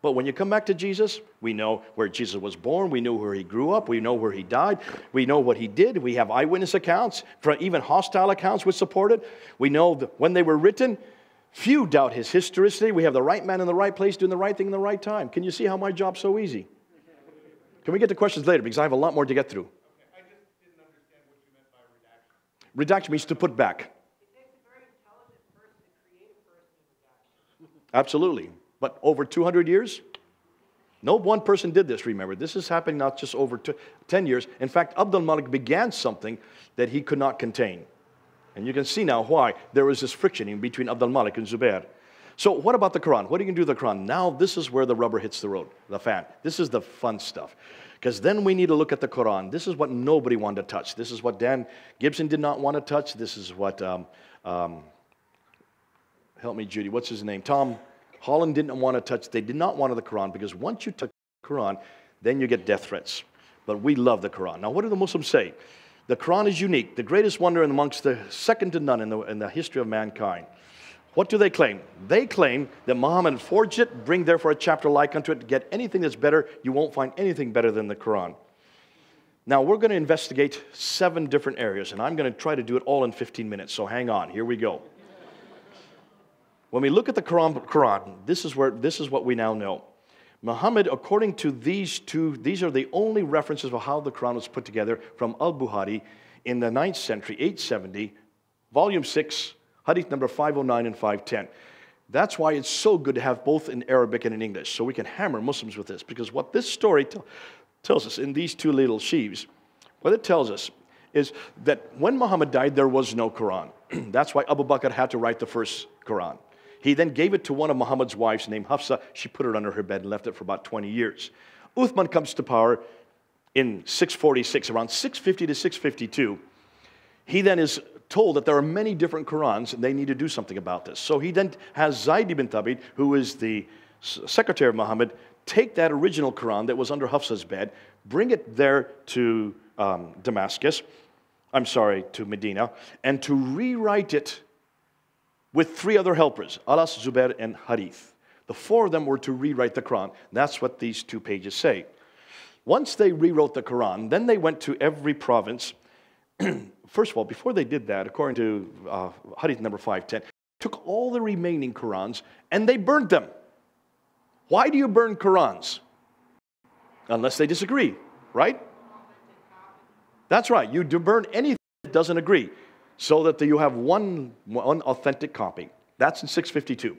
But when you come back to Jesus, we know where Jesus was born. We know where he grew up. We know where he died. We know what he did. We have eyewitness accounts, even hostile accounts which support it. We know that when they were written, few doubt his historicity. We have the right man in the right place doing the right thing in the right time. Can you see how my job's so easy? Can we get to questions later? Because I have a lot more to get through. Okay. I just didn't understand what you meant by redaction. Redaction means to put back. It takes a very intelligent person to create a person in redaction. Absolutely. But over 200 years? No one person did this, remember. This is happening not just over 10 years. In fact, Abd al-Malik began something that he could not contain. And you can see now why there was this friction in between Abd al-Malik and Zubair. So what about the Quran? What are you going to do with the Quran? Now this is where the rubber hits the road, the fan. This is the fun stuff. Because then we need to look at the Quran. This is what nobody wanted to touch. This is what Dan Gibson did not want to touch. This is what, help me, Judy, what's his name? Tom Holland didn't want to touch. They did not want the Quran because once you touch the Quran, then you get death threats. But we love the Quran. Now, what do the Muslims say? The Quran is unique, the greatest wonder amongst the second to none in the history of mankind. What do they claim? They claim that Muhammad forged it, bring therefore a chapter like unto it. To get anything that's better, you won't find anything better than the Quran. Now, we're going to investigate 7 different areas, and I'm going to try to do it all in 15 minutes. So hang on. Here we go. When we look at the Quran, this is what we now know. Muhammad, according to these two, these are the only references of how the Quran was put together from Al-Bukhari in the 9th century, 870, volume 6, hadith number 509 and 510. That's why it's so good to have both in Arabic and in English, so we can hammer Muslims with this, because what this story tells us in these two little sheaves, what it tells us is that when Muhammad died, there was no Quran. That's why Abu Bakr had to write the first Quran. He then gave it to one of Muhammad's wives named Hafsa. She put it under her bed and left it for about 20 years. Uthman comes to power in 646, around 650 to 652. He then is told that there are many different Qurans and they need to do something about this. So he then has Zayd ibn Thabit, who is the secretary of Muhammad, take that original Quran that was under Hafsa's bed, bring it there to Damascus, to Medina, and to rewrite it with 3 other helpers, Alas, Zubair, and Harith. The 4 of them were to rewrite the Quran. That's what these 2 pages say. Once they rewrote the Quran, then they went to every province. First of all, before they did that, according to Hadith number 510, took all the remaining Qurans and they burned them. Why do you burn Qurans? Unless they disagree, right? That's right. You do burn anything that doesn't agree, so that you have one authentic copy. That's in 652.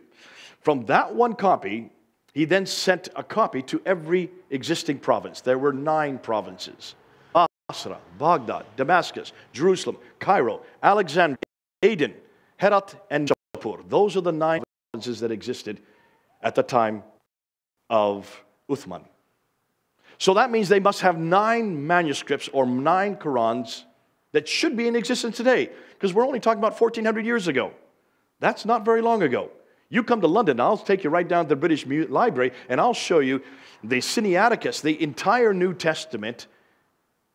From that one copy, he then sent a copy to every existing province. There were 9 provinces: Basra, Baghdad, Damascus, Jerusalem, Cairo, Alexandria, Aden, Herat, and Jaipur. Those are the 9 provinces that existed at the time of Uthman. So that means they must have 9 manuscripts or 9 Qurans that should be in existence today, because we're only talking about 1400 years ago. That's not very long ago. You come to London, I'll take you right down to the British Library, and I'll show you the Sinaiticus, the entire New Testament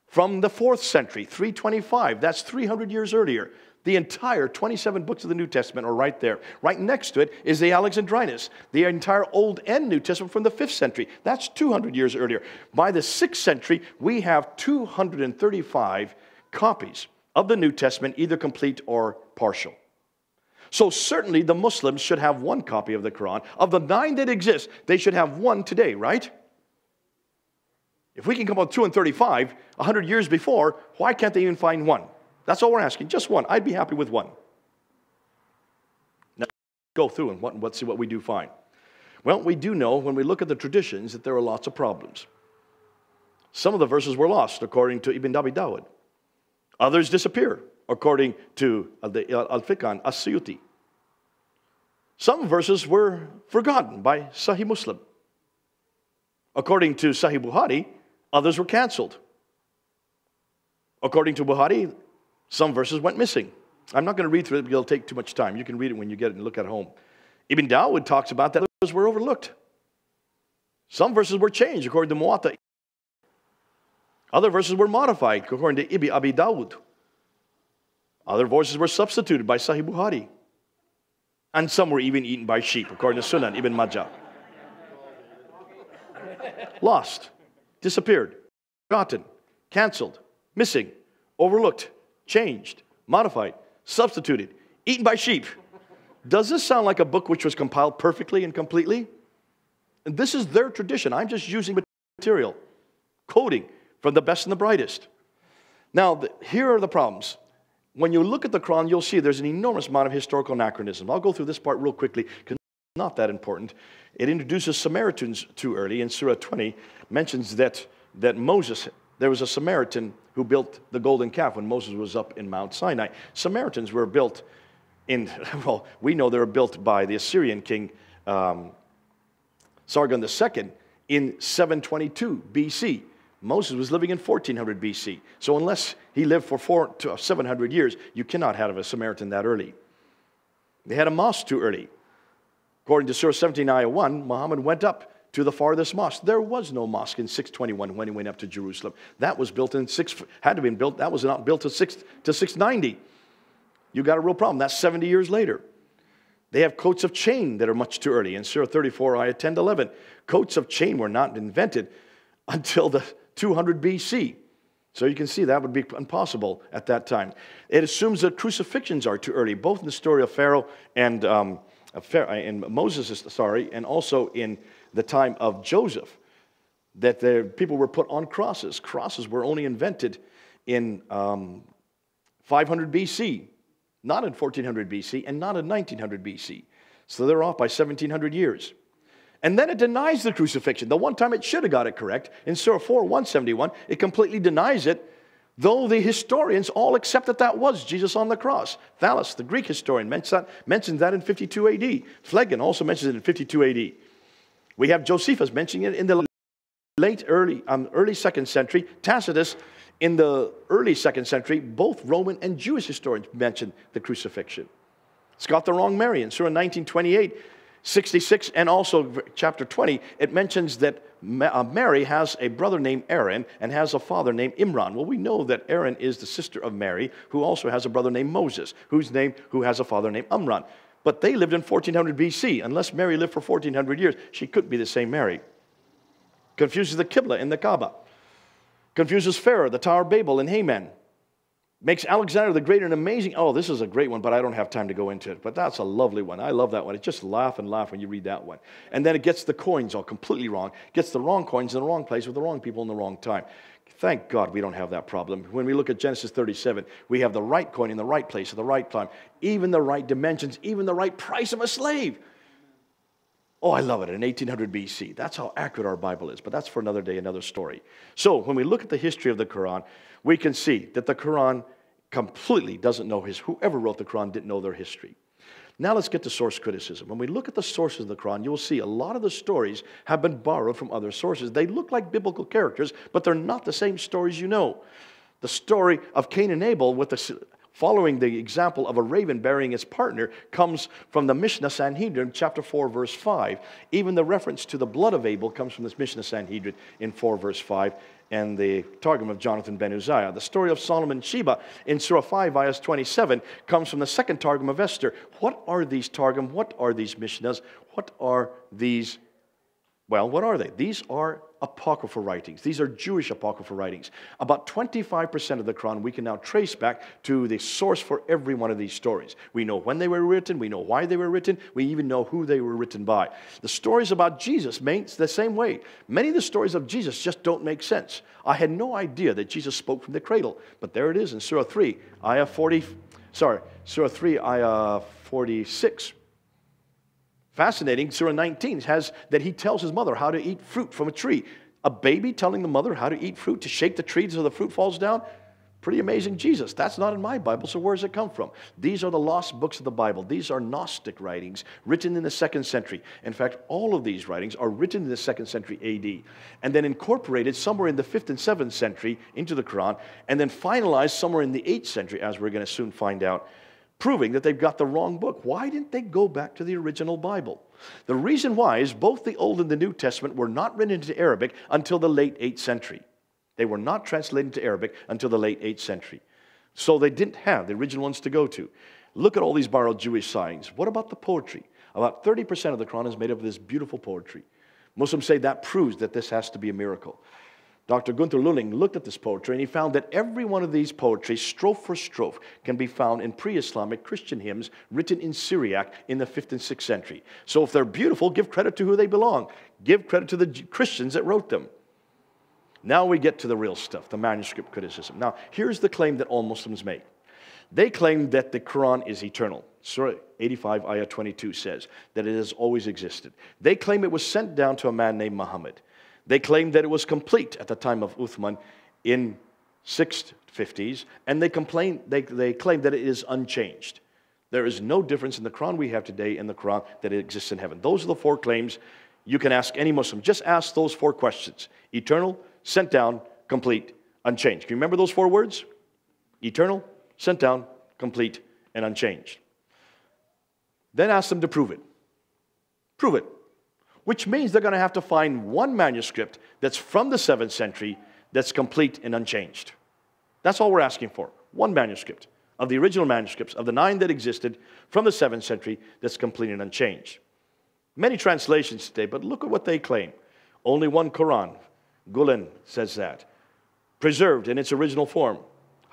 from the 4th century, 325. That's 300 years earlier. The entire 27 books of the New Testament are right there. Right next to it is the Alexandrinus, the entire Old and New Testament from the 5th century. That's 200 years earlier. By the 6th century, we have 235 copies of the New Testament, either complete or partial. So certainly the Muslims should have 1 copy of the Quran. Of the 9 that exist, they should have 1 today, right? If we can come up with 235, 100 years before, why can't they even find 1? That's all we're asking, just 1. I'd be happy with 1. Now, go through and let's see what we do find. Well, we do know when we look at the traditions that there are lots of problems. Some of the verses were lost, according to Ibn Abi Dawud. Others disappear, according to Al-Fiqh As-Suyuti. Some verses were forgotten by Sahih Muslim. According to Sahih Bukhari, others were canceled. According to Bukhari, some verses went missing. I'm not going to read through it because it'll take too much time. You can read it when you get it and look at home. Ibn Dawud talks about that others were overlooked. Some verses were changed, according to Muwatta. Other verses were modified, according to Ibn Abi Dawud. Other verses were substituted by Sahih Bukhari. And some were even eaten by sheep, according to Sunan Ibn Majah. Lost, disappeared, forgotten, canceled, missing, overlooked, changed, modified, substituted, eaten by sheep. Does this sound like a book which was compiled perfectly and completely? And this is their tradition. I'm just using material, quoting from the best and the brightest. Now, here are the problems. When you look at the Quran, you'll see there's an enormous amount of historical anachronism. I'll go through this part real quickly because it's not that important. It introduces Samaritans too early. In Surah 20, mentions that Moses, there was a Samaritan who built the golden calf when Moses was up in Mount Sinai. Samaritans were built in, well, we know they were built by the Assyrian king Sargon II in 722 BC. Moses was living in 1400 BC. So unless he lived for 400 to 700 years, you cannot have a Samaritan that early. They had a mosque too early. According to Surah 17, Ayah 1, Muhammad went up to the farthest mosque. There was no mosque in 621 when he went up to Jerusalem. That was built in had to be built. That was not built to 690. You got a real problem. That's 70 years later. They have coats of chain that are much too early. In Surah 34, Ayah 10 to 11, coats of chain were not invented until the 200 BC. So you can see that would be impossible at that time. It assumes that crucifixions are too early, both in the story of Pharaoh and Moses, and also in the time of Joseph, that people were put on crosses. Crosses were only invented in 500 BC, not in 1400 BC, and not in 1900 BC. So they're off by 1700 years. And then it denies the crucifixion. The one time it should have got it correct, in Surah 4, 171, it completely denies it, though the historians all accept that that was Jesus on the cross. Thales, the Greek historian, mentions that in 52 AD. Phlegon also mentions it in 52 AD. We have Josephus mentioning it in the early 2nd century. Tacitus in the early 2nd century. Both Roman and Jewish historians mention the crucifixion. It's got the wrong Mary. In Surah 1928, 66, and also chapter 20, it mentions that Mary has a brother named Aaron and has a father named Imran. Well, we know that Aaron is the sister of Mary, who also has a brother named Moses, who has a father named Amram. But they lived in 1400 BC. Unless Mary lived for 1400 years, she couldn't be the same Mary. Confuses the Qibla in the Kaaba. Confuses Pharaoh, the Tower of Babel, and Haman. Makes Alexander the Great an amazing... Oh, this is a great one, but I don't have time to go into it. But that's a lovely one. I love that one. It just laugh and laugh when you read that one. And then it gets the coins all completely wrong. Gets the wrong coins in the wrong place with the wrong people in the wrong time. Thank God we don't have that problem. When we look at Genesis 37, we have the right coin in the right place at the right time. Even the right dimensions, even the right price of a slave. Oh, I love it, in 1800 BC. That's how accurate our Bible is. But that's for another day, another story. So when we look at the history of the Quran, we can see that the Quran completely doesn't know whoever wrote the Quran didn't know their history. Now let's get to source criticism. When we look at the sources of the Quran, you'll see a lot of the stories have been borrowed from other sources. They look like biblical characters, but they're not the same stories you know. The story of Cain and Abel following the example of a raven burying its partner comes from the Mishnah Sanhedrin, chapter 4, verse 5. Even the reference to the blood of Abel comes from this Mishnah Sanhedrin in 4, verse 5, and the Targum of Jonathan ben Uzziah. The story of Solomon and Sheba in Surah 5, verse 27, comes from the second Targum of Esther. What are these Targum? What are these Mishnahs? What are these? Well, what are they? These are apocryphal writings. These are Jewish apocryphal writings. About 25% of the Quran we can now trace back to the source for every one of these stories. We know when they were written, we know why they were written, we even know who they were written by. The stories about Jesus make the same way. Many of the stories of Jesus just don't make sense. I had no idea that Jesus spoke from the cradle, but there it is in Surah 3, Surah 3, ayah 46. Fascinating, Surah 19 has that he tells his mother how to eat fruit from a tree. A baby telling the mother how to eat fruit, to shake the tree so the fruit falls down? Pretty amazing Jesus. That's not in my Bible, so where does it come from? These are the lost books of the Bible. These are Gnostic writings written in the 2nd century. In fact, all of these writings are written in the 2nd century AD and then incorporated somewhere in the 5th and 7th century into the Quran and then finalized somewhere in the 8th century, as we're going to soon find out, proving that they've got the wrong book. Why didn't they go back to the original Bible? The reason why is both the Old and the New Testament were not written into Arabic until the late 8th century. They were not translated into Arabic until the late 8th century. So they didn't have the original ones to go to. Look at all these borrowed Jewish signs. What about the poetry? About 30% of the Quran is made up of this beautiful poetry. Muslims say that proves that this has to be a miracle. Dr. Gunther Lulling looked at this poetry and he found that every one of these poetry, strophe for strophe, can be found in pre-Islamic Christian hymns written in Syriac in the 5th and 6th century. So if they're beautiful, give credit to who they belong. Give credit to the Christians that wrote them. Now we get to the real stuff, the manuscript criticism. Now, here's the claim that all Muslims make. They claim that the Quran is eternal. Surah 85, ayah 22 says that it has always existed. They claim it was sent down to a man named Muhammad. They claim that it was complete at the time of Uthman in 650s, and they claim that it is unchanged. There is no difference in the Quran we have today and the Quran that it exists in heaven. Those are the 4 claims. You can ask any Muslim. Just ask those 4 questions. Eternal, sent down, complete, unchanged. Can you remember those 4 words? Eternal, sent down, complete, and unchanged. Then ask them to prove it. Prove it. Which means they're going to have to find one manuscript that's from the 7th century that's complete and unchanged. That's all we're asking for. One manuscript of the original manuscripts of the 9 that existed from the 7th century that's complete and unchanged. Many translations today, but look at what they claim. Only one Quran. Gulen says that. Preserved in its original form.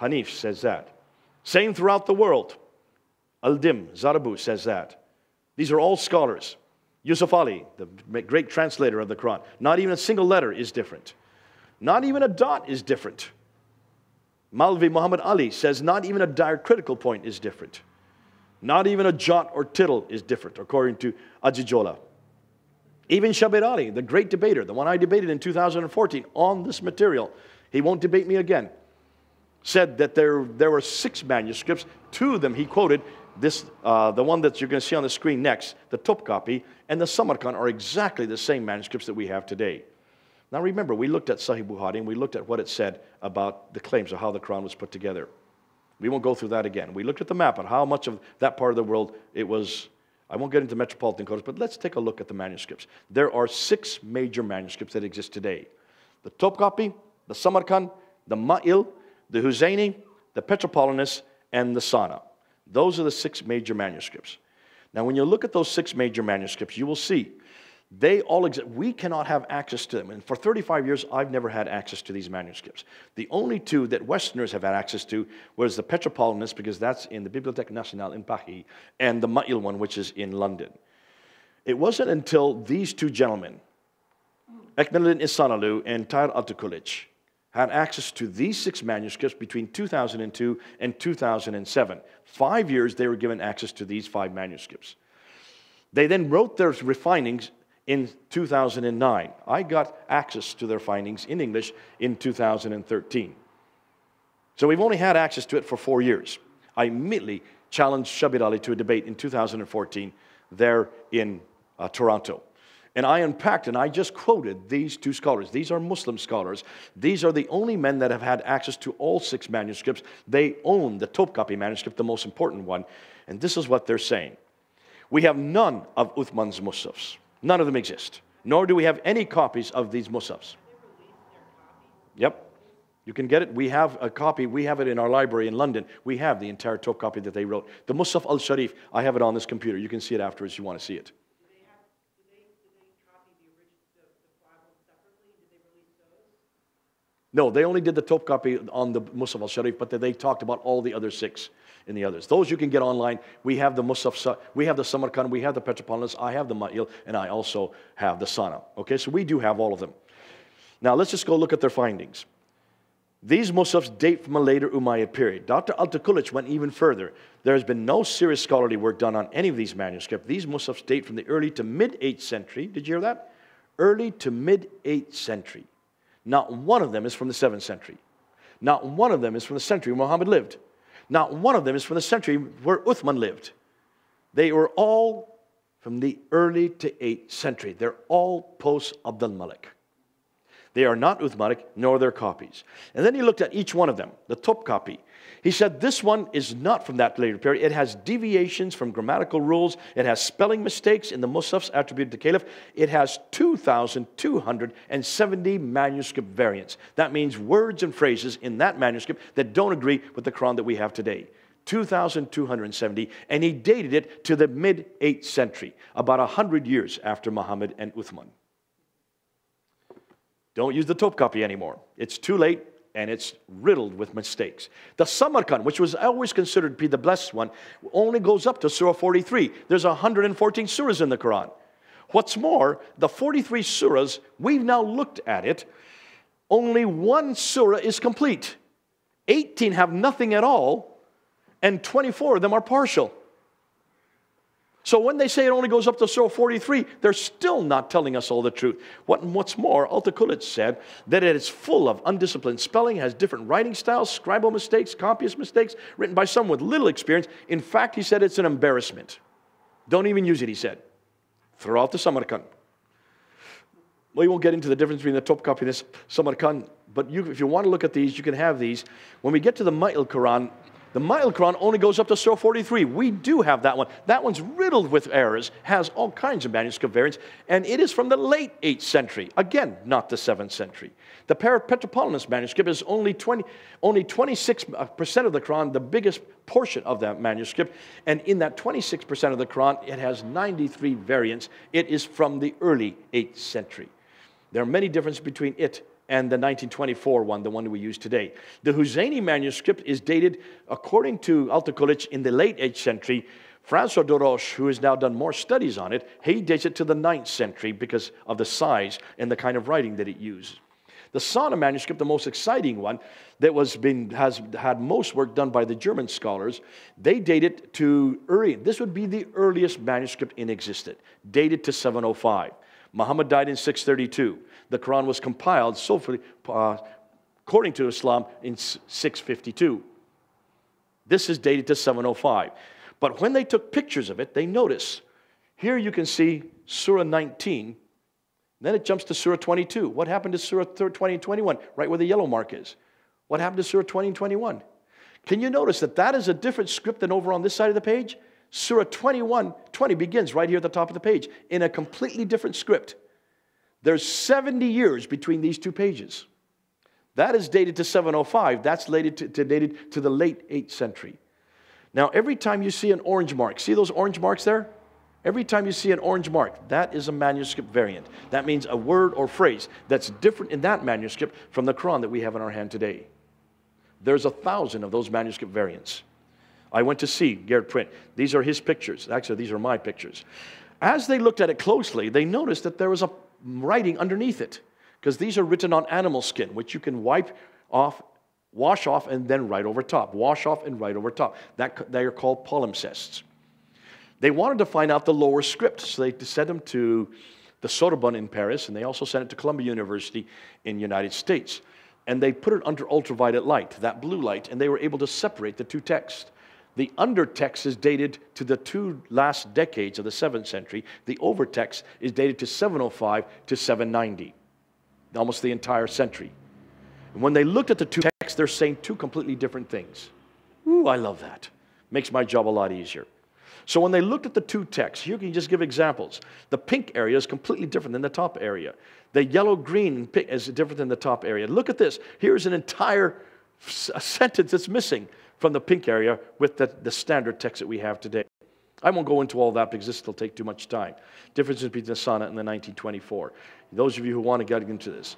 Hanif says that. Same throughout the world. Al-Dim, Zarabu says that. These are all scholars. Yusuf Ali, the great translator of the Quran, not even a single letter is different. Not even a dot is different. Maulvi Muhammad Ali says not even a diacritical point is different. Not even a jot or tittle is different, according to Ajijola. Even Shabir Ali, the great debater, the one I debated in 2014 on this material, he won't debate me again, said that there were 6 manuscripts. 2 of them he quoted, the one that you're going to see on the screen next, the Topkapi, and the Samarkand are exactly the same manuscripts that we have today. Now remember, we looked at Sahih Bukhari and we looked at what it said about the claims of how the Quran was put together. We won't go through that again. We looked at the map and how much of that part of the world it was. I won't get into metropolitan codes, but let's take a look at the manuscripts. There are 6 major manuscripts that exist today. The Topkapi, the Samarkand, the Ma'il, the Husayni, the Petropolitanus, and the Sana. Those are the 6 major manuscripts. Now, when you look at those 6 major manuscripts, you will see they all exist. We cannot have access to them. And for 35 years, I've never had access to these manuscripts. The only 2 that Westerners have had access to was the Petropolitanus, because that's in the Bibliothèque Nationale in Paris, and the Ma'il one, which is in London. It wasn't until these 2 gentlemen, Ekmeluddin Ihsanalu and Tahir Altıkılıç, had access to these 6 manuscripts between 2002 and 2007. 5 years they were given access to these 5 manuscripts. They then wrote their findings in 2009. I got access to their findings in English in 2013. So we've only had access to it for 4 years. I immediately challenged Shabir Ali to a debate in 2014 there in Toronto. And I unpacked and I just quoted these 2 scholars. These are Muslim scholars. These are the only men that have had access to all 6 manuscripts. They own the Topkapi manuscript, the most important one. And this is what they're saying. We have none of Uthman's Musafs. None of them exist. Nor do we have any copies of these Musafs. Yep. You can get it. We have a copy. We have it in our library in London. We have the entire Topkapi that they wrote. The Musaf al-Sharif, I have it on this computer. You can see it afterwards if you want to see it. No, they only did the Topkapi on the Musaf al-Sharif, but they talked about all the other 6 in the others. Those you can get online. We have the Musaf, we have the Samarkand, we have the Petropolitanus, I have the Ma'il, and I also have the Sana. Okay, so we do have all of them. Now let's just go look at their findings. These Musafs date from a later Umayyad period. Dr. Altıkılıç went even further. There has been no serious scholarly work done on any of these manuscripts. These Musafs date from the early to mid-8th century. Did you hear that? Early to mid-8th century. Not one of them is from the 7th century. Not one of them is from the century where Muhammad lived. Not one of them is from the century where Uthman lived. They were all from the early to 8th century. They're all post-Abdul Malik. They are not Uthmanic, nor their copies. And then he looked at each one of them, the Topkapi. He said, this one is not from that later period. It has deviations from grammatical rules. It has spelling mistakes in the Musafs attributed to Caliph. It has 2,270 manuscript variants. That means words and phrases in that manuscript that don't agree with the Quran that we have today. 2,270, and he dated it to the mid-8th century, about 100 years after Muhammad and Uthman. Don't use the Topkapi anymore. It's too late, and it's riddled with mistakes. The Samarkand, which was always considered to be the blessed one, only goes up to Surah 43. There's 114 surahs in the Quran. What's more, the 43 surahs, we've now looked at it, only 1 surah is complete. 18 have nothing at all, and 24 of them are partial. So when they say it only goes up to Surah 43, they're still not telling us all the truth. What's more, Altıkılıç said that it is full of undisciplined spelling, has different writing styles, scribal mistakes, copyist mistakes, written by someone with little experience. In fact, he said it's an embarrassment. Don't even use it, he said. Throw out the Samarkand. Well, you won't get into the difference between the Topkapi and the Samarkand, but if you want to look at these, you can have these. When we get to the Ma'il Quran, the Ma'il Quran only goes up to Surah 43. We do have that one. That one's riddled with errors, has all kinds of manuscript variants, and it is from the late 8th century. Again, not the 7th century. The Petropolitanus manuscript is only 26% of the Quran, the biggest portion of that manuscript, and in that 26% of the Quran, it has 93 variants. It is from the early 8th century. There are many differences between it and the 1924 one, the one we use today. The Husayni manuscript is dated, according to Altıkılıç, in the late 8th century Francois de Roche, who has now done more studies on it, he dates it to the 9th century because of the size and the kind of writing that it used. The Sana manuscript, the most exciting one, that has had most work done by the German scholars, they date it to early. This would be the earliest manuscript in existence, dated to 705. Muhammad died in 632. The Quran was compiled, according to Islam, in 652. This is dated to 705. But when they took pictures of it, they notice, here you can see Surah 19. Then it jumps to Surah 22. What happened to Surah 20 and 21? Right where the yellow mark is. What happened to Surah 20 and 21? Can you notice that that is a different script than over on this side of the page? Surah 20 begins right here at the top of the page in a completely different script. There's 70 years between these two pages. That is dated to 705. That's dated to the late 8th century. Now, every time you see an orange mark, see those orange marks there? Every time you see an orange mark, that is a manuscript variant. That means a word or phrase that's different in that manuscript from the Quran that we have in our hand today. There's 1,000 of those manuscript variants. I went to see Garrett Print. These are his pictures. Actually, these are my pictures. As they looked at it closely, they noticed that there was a writing underneath it, because these are written on animal skin, which you can wipe off, wash off, and then write over top. Wash off and write over top. They are called palimpsests. They wanted to find out the lower script, so they sent them to the Sorbonne in Paris, and they also sent it to Columbia University in the United States. And they put it under ultraviolet light, that blue light, and they were able to separate the two texts. The undertext is dated to the 2 last decades of the 7th century. The overtext is dated to 705 to 790, almost the entire century. And when they looked at the two texts, they're saying two completely different things. Ooh, I love that. Makes my job a lot easier. So when they looked at the two texts, you can just give examples. The pink area is completely different than the top area. The yellow-green is different than the top area. Look at this. Here's an entire sentence that's missing from the pink area with the standard text that we have today. I won't go into all that because this will take too much time. Differences between the sonnet and the 1924. Those of you who want to get into this.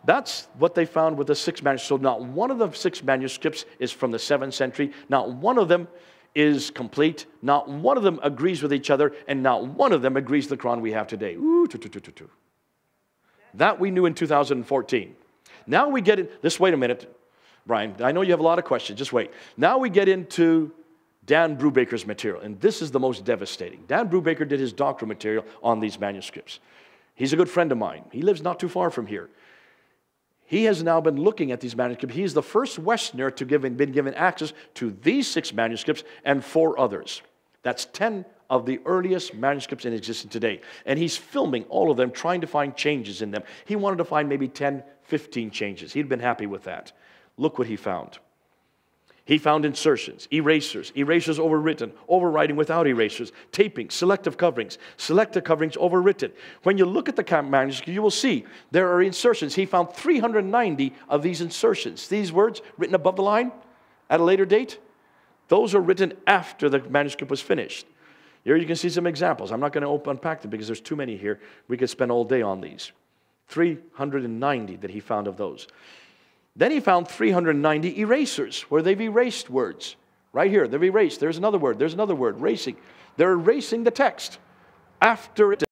That's what they found with the 6 manuscripts. So not one of the 6 manuscripts is from the 7th century. Not one of them is complete. Not one of them agrees with each other, and not one of them agrees with the Quran we have today. Ooh, that we knew in 2014. Now we get in, wait a minute, Brian, I know you have a lot of questions, just wait. Now we get into Dan Brubaker's material, and this is the most devastating. Dan Brubaker did his doctoral material on these manuscripts. He's a good friend of mine. He lives not too far from here. He has now been looking at these manuscripts. He's the first Westerner to been given access to these 6 manuscripts and 4 others. That's 10 of the earliest manuscripts in existence today. And he's filming all of them, trying to find changes in them. He wanted to find maybe 10, 15 changes. He'd been happy with that. Look what he found. He found insertions, erasers overwritten, overwriting without erasers, taping, selective coverings overwritten. When you look at the manuscript, you will see there are insertions. He found 390 of these insertions. These words written above the line at a later date, those are written after the manuscript was finished. Here you can see some examples. I'm not going to unpack them because there's too many here. We could spend all day on these. 390 that he found of those. Then he found 390 erasers where they've erased words. Right here, they've erased. There's another word, erasing. They're erasing the text after it.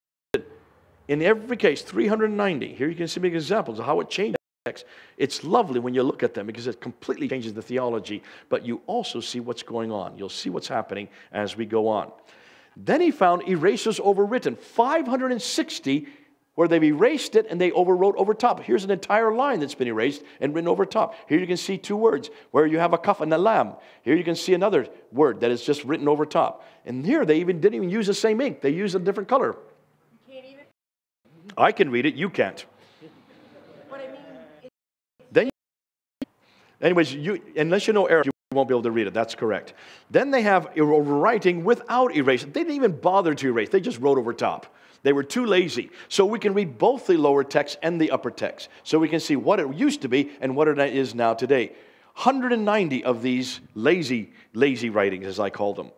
In every case, 390. Here you can see examples of how it changed the text. It's lovely when you look at them because it completely changes the theology, but you also see what's going on. You'll see what's happening as we go on. Then he found erasers overwritten, 560 where they've erased it and they overwrote over top. Here's an entire line that's been erased and written over top. Here you can see 2 words where you have a kaf and a lam. Here you can see another word that is just written over top. And here they didn't even use the same ink. They used a different color. You can't even. I can read it. You can't. But I mean. Then, anyways, unless you know Arabic, you won't be able to read it. That's correct. Then they have writing without erasure. They didn't even bother to erase. They just wrote over top. They were too lazy. So we can read both the lower text and the upper text. So we can see what it used to be and what it is now today. 190 of these lazy writings, as I call them.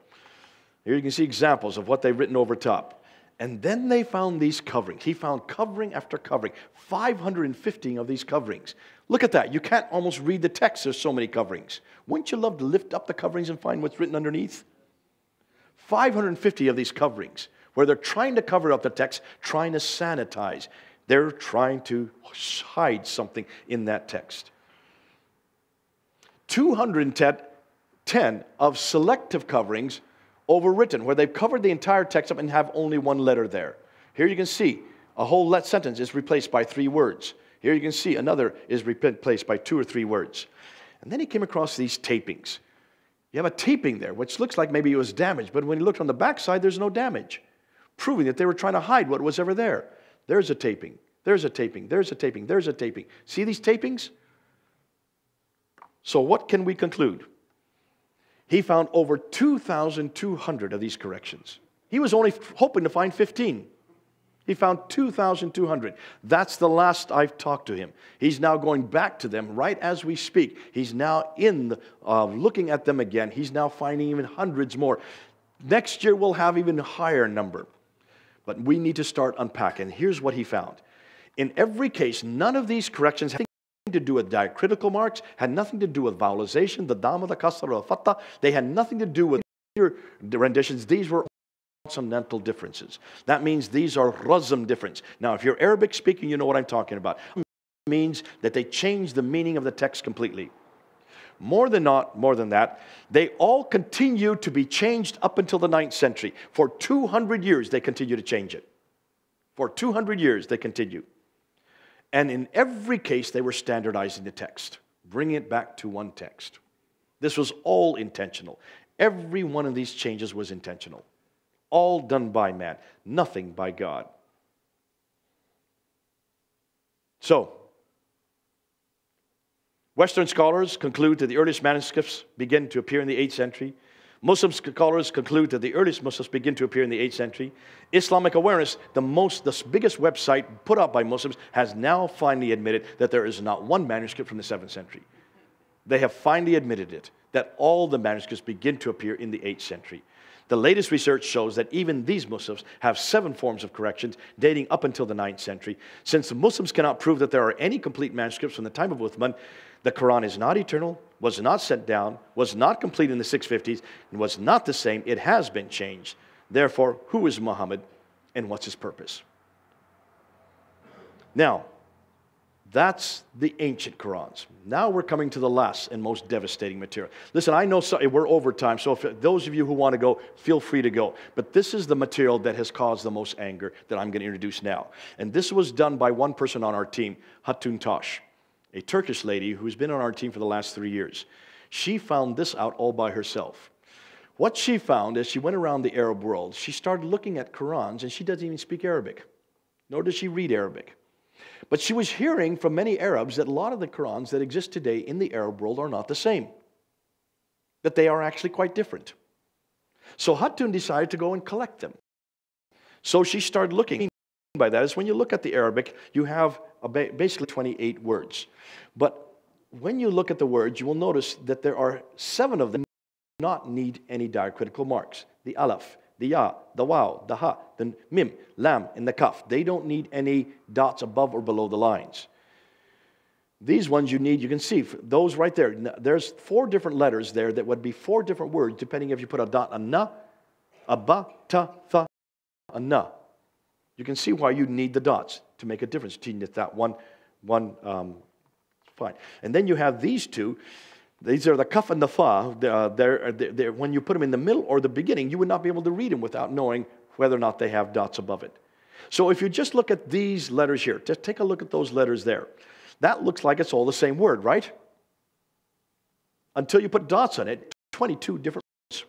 Here you can see examples of what they've written over top. And then they found these coverings. He found covering after covering. 550 of these coverings. Look at that. You can't almost read the text. There's so many coverings. Wouldn't you love to lift up the coverings and find what's written underneath? 550 of these coverings where they're trying to cover up the text, trying to sanitize. They're trying to hide something in that text. 210 of selective coverings overwritten, where they've covered the entire text up and have only one letter there. Here you can see a whole sentence is replaced by 3 words. Here you can see another is replaced by 2 or 3 words. And then he came across these tapings. You have a taping there, which looks like maybe it was damaged, but when you look on the backside, there's no damage, proving that they were trying to hide what was ever there. There's a taping. There's a taping. There's a taping. There's a taping. See these tapings? So what can we conclude? He found over 2,200 of these corrections. He was only hoping to find 15. He found 2,200. That's the last I've talked to him. He's now going back to them right as we speak. He's now looking at them again. He's now finding even hundreds more. Next year we'll have even a higher number. But we need to start unpacking. Here's what he found. In every case, none of these corrections had nothing to do with diacritical marks, had nothing to do with vowelization, the dhamma, the kasra, the fatta. They had nothing to do with renditions. These were consonantal differences. That means these are razm difference. Now, if you're Arabic speaking, you know what I'm talking about. It means that they change the meaning of the text completely. More than that, they all continue to be changed up until the 9th century. For 200 years, they continue to change it. For 200 years, they continue. And in every case, they were standardizing the text, bringing it back to one text. This was all intentional. Every one of these changes was intentional. All done by man, nothing by God. So, Western scholars conclude that the earliest manuscripts begin to appear in the 8th century. Muslim scholars conclude that the earliest Muslims begin to appear in the 8th century. Islamic Awareness, the biggest website put out by Muslims, has now finally admitted that there is not one manuscript from the 7th century. They have finally admitted it, that all the manuscripts begin to appear in the 8th century. The latest research shows that even these Muslims have 7 forms of corrections dating up until the 9th century. Since the Muslims cannot prove that there are any complete manuscripts from the time of Uthman, the Quran is not eternal, was not sent down, was not complete in the 650s, and was not the same. It has been changed. Therefore, who is Muhammad and what's his purpose? Now, that's the ancient Qurans. Now we're coming to the last and most devastating material. Listen, I know we're over time, so if those of you who want to go, feel free to go. But this is the material that has caused the most anger that I'm going to introduce now. And this was done by one person on our team, Hatun Tash, a Turkish lady who's been on our team for the last 3 years. She found this out all by herself. What she found as she went around the Arab world, she started looking at Qurans, and she doesn't even speak Arabic, nor does she read Arabic. But she was hearing from many Arabs that a lot of the Qurans that exist today in the Arab world are not the same, that they are actually quite different. So Hatun decided to go and collect them. So she started looking. By that is when you look at the Arabic, you have basically 28 words. But when you look at the words, you will notice that there are 7 of them that do not need any diacritical marks. The alaf, the ya, the waw, the ha, the mim, lam, and the kaf. They don't need any dots above or below the lines. These ones you need, you can see those right there. There's 4 different letters there that would be 4 different words, depending if you put a dot, a na, a ba, ta, tha, a na. You can see why you need the dots to make a difference between that one, fine. And then you have these 2. These are the kaf and the fa. When you put them in the middle or the beginning, you would not be able to read them without knowing whether or not they have dots above it. So if you just look at these letters here, just take a look at those letters there. That looks like it's all the same word, right? Until you put dots on it, 22 different words.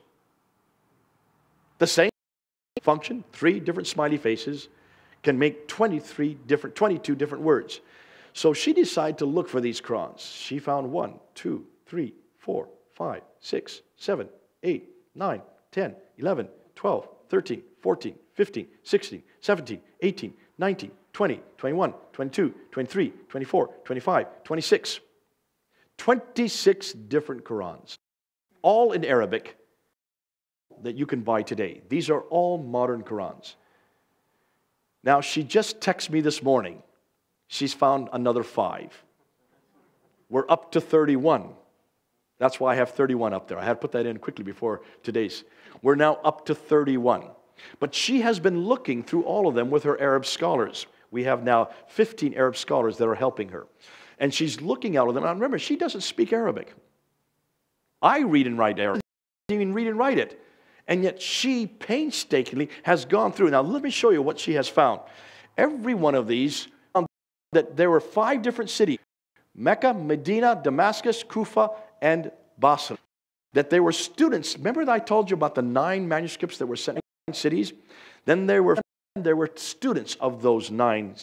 The same function, 3 different smiley faces, can make 22 different words. So she decided to look for these Qurans. She found 1, 2, 3, 4, 5, 6, 7, 8, 9, 10, 11, 12, 13, 14, 15, 16, 17, 18, 19, 20, 21, 22, 23, 24, 25, 26. 26 different Qurans, all in Arabic, that you can buy today. These are all modern Qurans. Now, she just texted me this morning. She's found another 5. We're up to 31. That's why I have 31 up there. I had to put that in quickly before today's. We're now up to 31. But she has been looking through all of them with her Arab scholars. We have now 15 Arab scholars that are helping her. And she's looking out of them. Now remember, she doesn't speak Arabic. I read and write Arabic. I don't even read and write it. And yet she painstakingly has gone through. Now let me show you what she has found. Every one of these, that there were 5 different cities. Mecca, Medina, Damascus, Kufa, and Basra. That there were students. Remember that I told you about the 9 manuscripts that were sent in 9 cities? Then there were students of those 9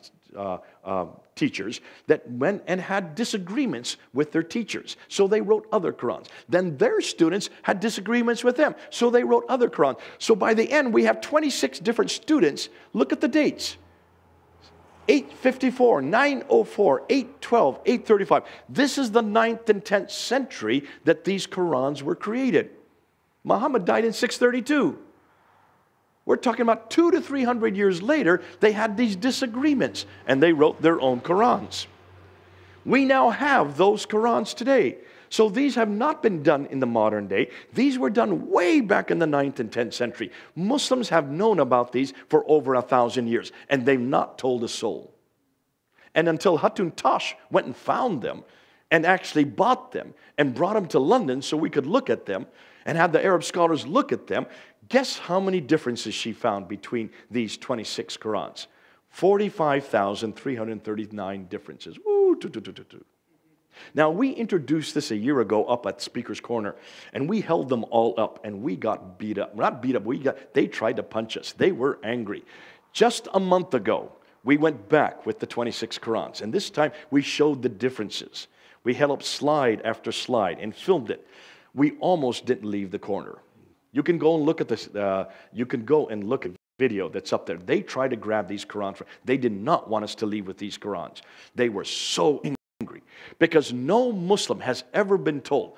teachers that went and had disagreements with their teachers. So they wrote other Qurans. Then their students had disagreements with them. So they wrote other Qurans. So by the end, we have 26 different students. Look at the dates. 854, 904, 812, 835. This is the 9th and 10th century that these Qurans were created. Muhammad died in 632. We're talking about 200 to 300 years later, they had these disagreements, and they wrote their own Qurans. We now have those Qurans today. So these have not been done in the modern day. These were done way back in the 9th and 10th century. Muslims have known about these for over 1,000 years, and they've not told a soul. And until Hatun Tash went and found them, and actually bought them, and brought them to London so we could look at them, and had the Arab scholars look at them, guess how many differences she found between these 26 Qurans? 45,339 differences. Ooh, Now, we introduced this a year ago up at Speaker's Corner, and we held them all up, and we got beat up. Not beat up, they tried to punch us. They were angry. Just a month ago, we went back with the 26 Qurans, and this time we showed the differences. We held up slide after slide and filmed it. We almost didn't leave the corner. You can go and look at this. You can go and look at video that's up there. They tried to grab these Qurans. They did not want us to leave with these Qurans. They were so angry because no Muslim has ever been told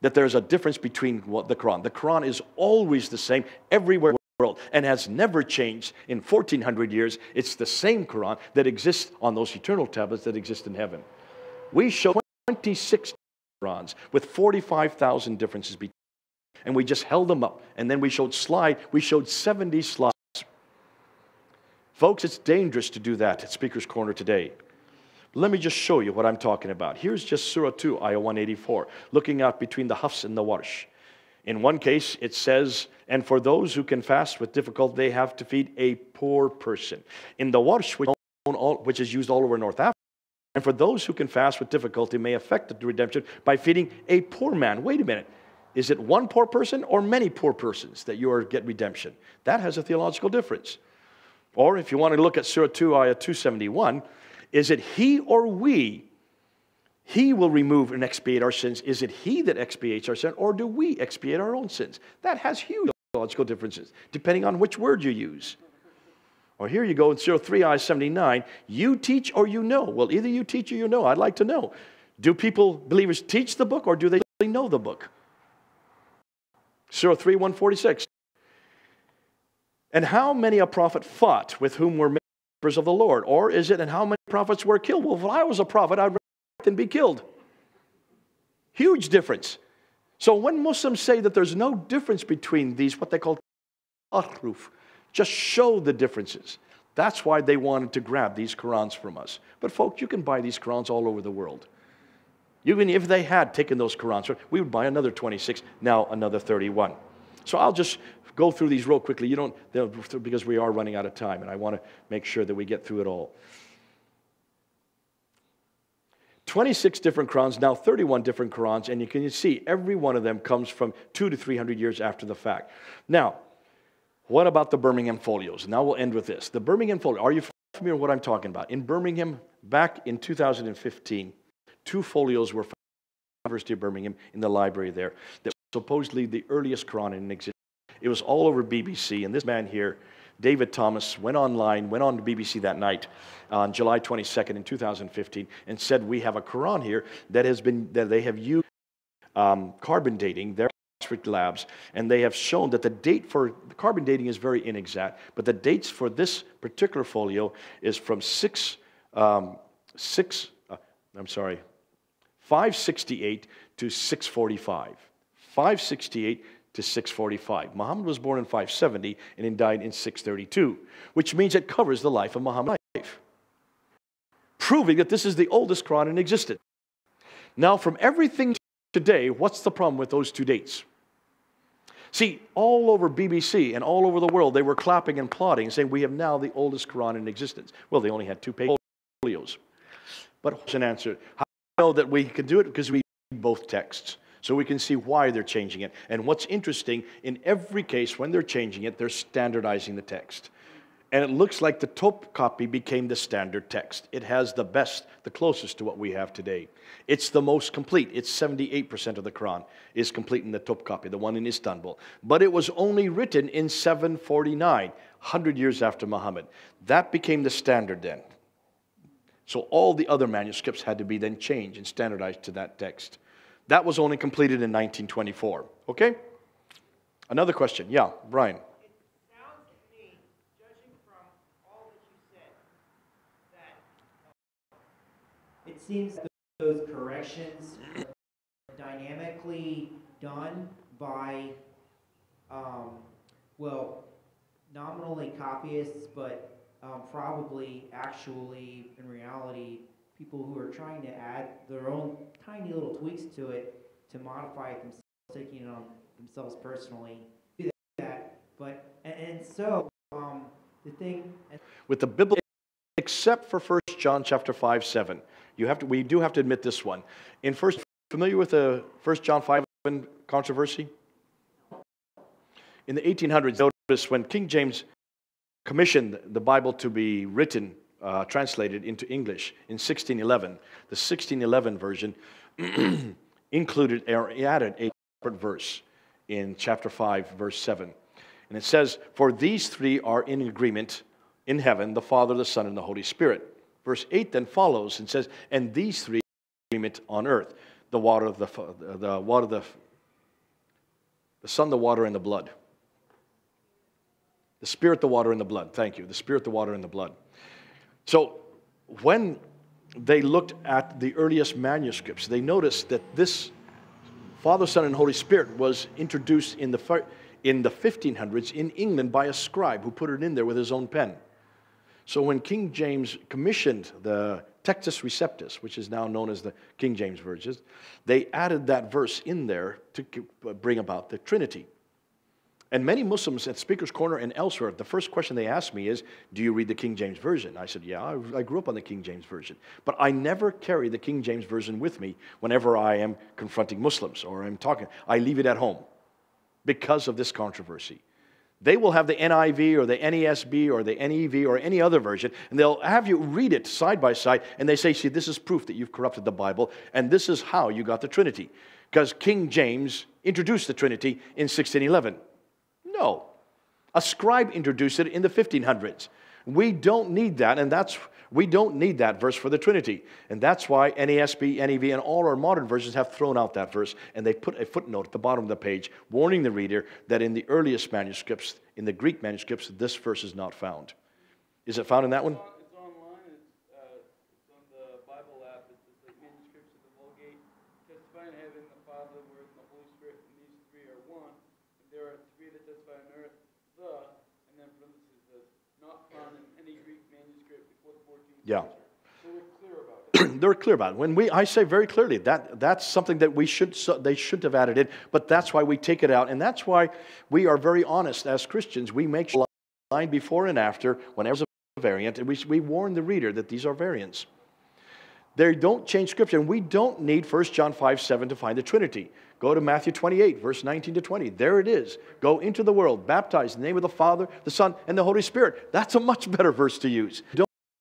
that there's a difference between the Quran. The Quran is always the same everywhere in the world and has never changed in 1,400 years. It's the same Quran that exists on those eternal tablets that exist in heaven. We show 26 Qurans with 45,000 differences between. And we just held them up. And then we showed 70 slides. Folks, it's dangerous to do that at Speaker's Corner today. Let me just show you what I'm talking about. Here's just Surah 2, Ayah 184, looking out between the Hafs and the Warsh. In one case, it says, and for those who can fast with difficulty, they have to feed a poor person. In the Warsh, which is used all over North Africa, and for those who can fast with difficulty may affect the redemption by feeding a poor man. Wait a minute. Is it one poor person or many poor persons that you get redemption? That has a theological difference. Or if you want to look at Surah 2, Ayah 271, is it he or we? He will remove and expiate our sins. Is it he that expiates our sin, or do we expiate our own sins? That has huge theological differences, depending on which word you use. Or here you go in Surah 3, Ayah 79, you teach or you know. Well, either you teach or you know. I'd like to know. Do believers teach the book, or do they really know the book? Surah 3, 146. And how many a prophet fought with whom were members of the Lord? Or is it, and how many prophets were killed? Well, if I was a prophet, I'd rather than be killed. Huge difference. So when Muslims say that there's no difference between these, what they call ahruf, just show the differences. That's why they wanted to grab these Qurans from us. But folks, you can buy these Qurans all over the world. Even if they had taken those Qurans, we would buy another 26, now another 31. So I'll just go through these real quickly. Because we are running out of time, and I want to make sure that we get through it all. 26 different Qurans, now 31 different Qurans, and you can see every one of them comes from 200 to 300 years after the fact. Now, what about the Birmingham folios? Now we'll end with this. The Birmingham folio, are you familiar with what I'm talking about? In Birmingham, back in 2015, 2 folios were found at the University of Birmingham in the library there that was supposedly the earliest Quran in existence. It was all over BBC, and this man here, David Thomas, went on to BBC that night on July 22nd in 2015 and said, we have a Quran here that they have used carbon dating their Oxford labs, and they have shown that the date for carbon dating is very inexact, but the dates for this particular folio is from 568 to 645. 568 to 645. Muhammad was born in 570 and he died in 632, which means it covers the life of Muhammad's life, proving that this is the oldest Quran in existence. Now, from everything today, what's the problem with those two dates? See, all over BBC and all over the world, they were clapping and applauding, saying, we have now the oldest Quran in existence. Well, they only had 2 folios. But what's an answer? How do we know that we can do it? Because we read both texts. So we can see why they're changing it. And what's interesting, in every case, when they're changing it, they're standardizing the text. And it looks like the top copy became the standard text. It has the best, the closest to what we have today. It's the most complete. It's 78% of the Quran is complete in the top copy, the one in Istanbul. But it was only written in 749, 100 years after Muhammad. That became the standard then. So all the other manuscripts had to be then changed and standardized to that text. That was only completed in 1924. Okay? Another question. Yeah, Brian. It seems that those corrections are dynamically done by, well, nominally copyists, but probably actually, in reality, people who are trying to add their own tiny little tweaks to it to modify it themselves, taking it on themselves personally. Do that, but and so the thing with the biblical, except for 1 John chapter 5:7. We do have to admit this one. Familiar with the 1 John 5:7 controversy? In the 1800s, notice when King James commissioned the Bible to be written, translated into English in 1611, the 1611 version included or added a separate verse in chapter 5, verse 7. And it says, for these three are in agreement in heaven, the Father, the Son, and the Holy Spirit. Verse 8 then follows and says, and these three are in agreement on earth, the Son, the water, and the blood. The Spirit, the water, and the blood. Thank you. The Spirit, the water, and the blood. So when they looked at the earliest manuscripts, they noticed that this Father, Son, and Holy Spirit was introduced in the 1500s in England by a scribe who put it in there with his own pen. So when King James commissioned the Textus Receptus, which is now known as the King James Version, they added that verse in there to bring about the Trinity. And many Muslims at Speaker's Corner and elsewhere, the first question they ask me is, do you read the King James Version? I said, yeah, I grew up on the King James Version. But I never carry the King James Version with me whenever I am confronting Muslims or I'm talking. I leave it at home because of this controversy. They will have the NIV or the NESB or the NEV or any other version, and they'll have you read it side by side, and they say, see, this is proof that you've corrupted the Bible, and this is how you got the Trinity. Because King James introduced the Trinity in 1611. No. A scribe introduced it in the 1500s. We don't need that, and we don't need that verse for the Trinity. And that's why NASB, NEV, and all our modern versions have thrown out that verse, and they put a footnote at the bottom of the page warning the reader that in the earliest manuscripts, in the Greek manuscripts, this verse is not found. Is it found in that one? It's online. It's on the Bible app. It's the manuscripts of the Vulgate. Testify in heaven, the Father, the Word, and the Holy Spirit, and these three are one. And there are three that testify on earth, and then parentheses says, not found in any Greek manuscript before the 14th century. Yeah. So we're clear about it. They're clear about it. I say very clearly that's something that they should have added in, but that's why we take it out, and that's why we are very honest as Christians. We make sure line before and after whenever there's a variant, and we warn the reader that these are variants. They don't change Scripture, and we don't need 1 John 5:7 to find the Trinity. Go to Matthew 28, verse 19 to 20. There it is. Go into the world, baptize in the name of the Father, the Son, and the Holy Spirit. That's a much better verse to use.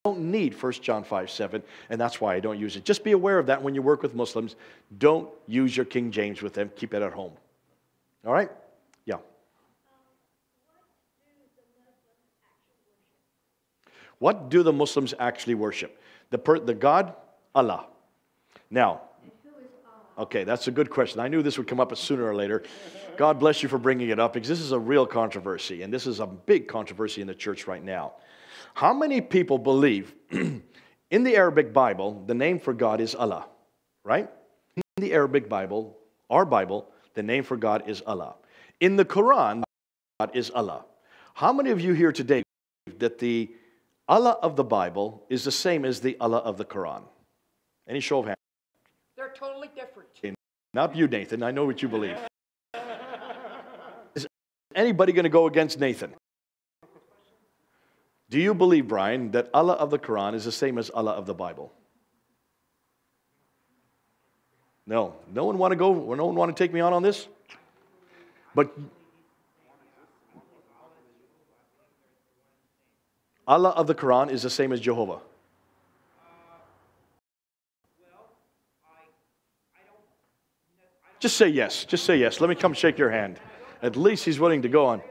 Don't need 1 John 5:7, and that's why I don't use it. Just be aware of that when you work with Muslims. Don't use your King James with them. Keep it at home. All right? Yeah. What do the Muslims actually worship? The God, Allah. Now, okay, that's a good question. I knew this would come up sooner or later. God bless you for bringing it up, because this is a real controversy, and this is a big controversy in the church right now. How many people believe in the Arabic Bible, the name for God is Allah, right? In the Arabic Bible, our Bible, the name for God is Allah. In the Quran, God is Allah. How many of you here today believe that the Allah of the Bible is the same as the Allah of the Quran? Any show of hands? They're totally different. Not you, Nathan. I know what you believe. Is anybody going to go against Nathan? Do you believe, Brian, that Allah of the Quran is the same as Allah of the Bible? No. No one want to go? No one want to take me on this? But Allah of the Quran is the same as Jehovah. Just say yes. Just say yes. Let me come shake your hand. At least he's willing to go on.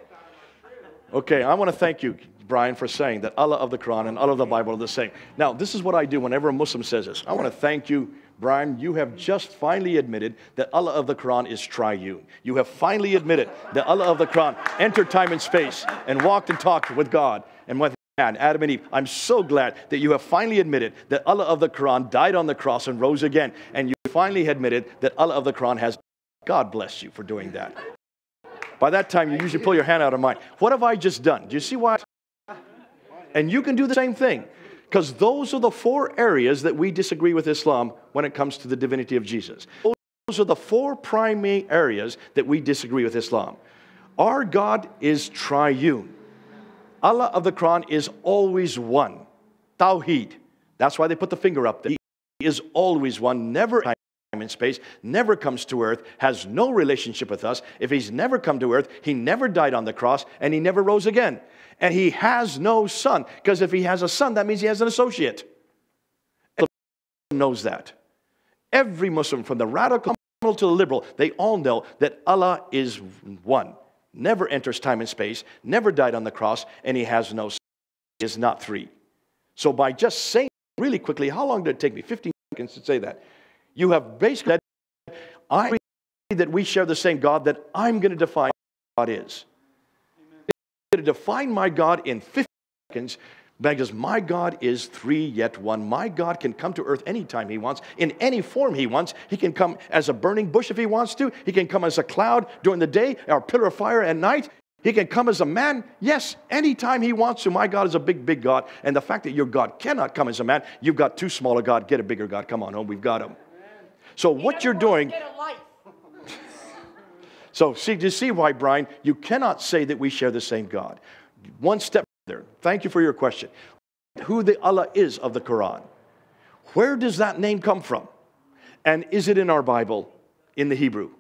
Okay, I want to thank you, Brian, for saying that Allah of the Quran and Allah of the Bible are the same. Now, this is what I do whenever a Muslim says this. I want to thank you, Brian. You have just finally admitted that Allah of the Quran is triune. You have finally admitted that Allah of the Quran entered time and space and walked and talked with God and with Adam and Eve. I'm so glad that you have finally admitted that Allah of the Quran died on the cross and rose again. And you finally admitted that Allah of the Quran has. God bless you for doing that. By that time, you usually pull your hand out of mine. What have I just done? Do you see why? And you can do the same thing. Because those are the 4 areas that we disagree with Islam when it comes to the divinity of Jesus. Those are the 4 primary areas that we disagree with Islam. Our God is triune. Allah of the Quran is always one. Tawheed. That's why they put the finger up there. He is always one, never time and space, never comes to earth, has no relationship with us. If he's never come to earth, he never died on the cross, and he never rose again. And he has no son, because if he has a son, that means he has an associate. Everyone knows that. Every Muslim, from the radical to the liberal, they all know that Allah is one. Never enters time and space, never died on the cross, and he has no son. He is not 3. So by just saying really quickly, how long did it take me? 15 seconds to say that. You have basically said, I agree that we share the same God, that I'm going to define what God is. Amen. I'm going to define my God in 15 seconds, because my God is 3 yet one. My God can come to earth anytime he wants, in any form he wants. He can come as a burning bush if he wants to. He can come as a cloud during the day, or a pillar of fire at night. He can come as a man, yes, anytime he wants to. My God is a big, big God. And the fact that your God cannot come as a man, you've got too small a God. Get a bigger God. Come on home, we've got him. So what you're doing... So do you see why, Brian, you cannot say that we share the same God? One step further. Thank you for your question. Who the Allah is of the Quran. Where does that name come from? And is it in our Bible, in the Hebrew?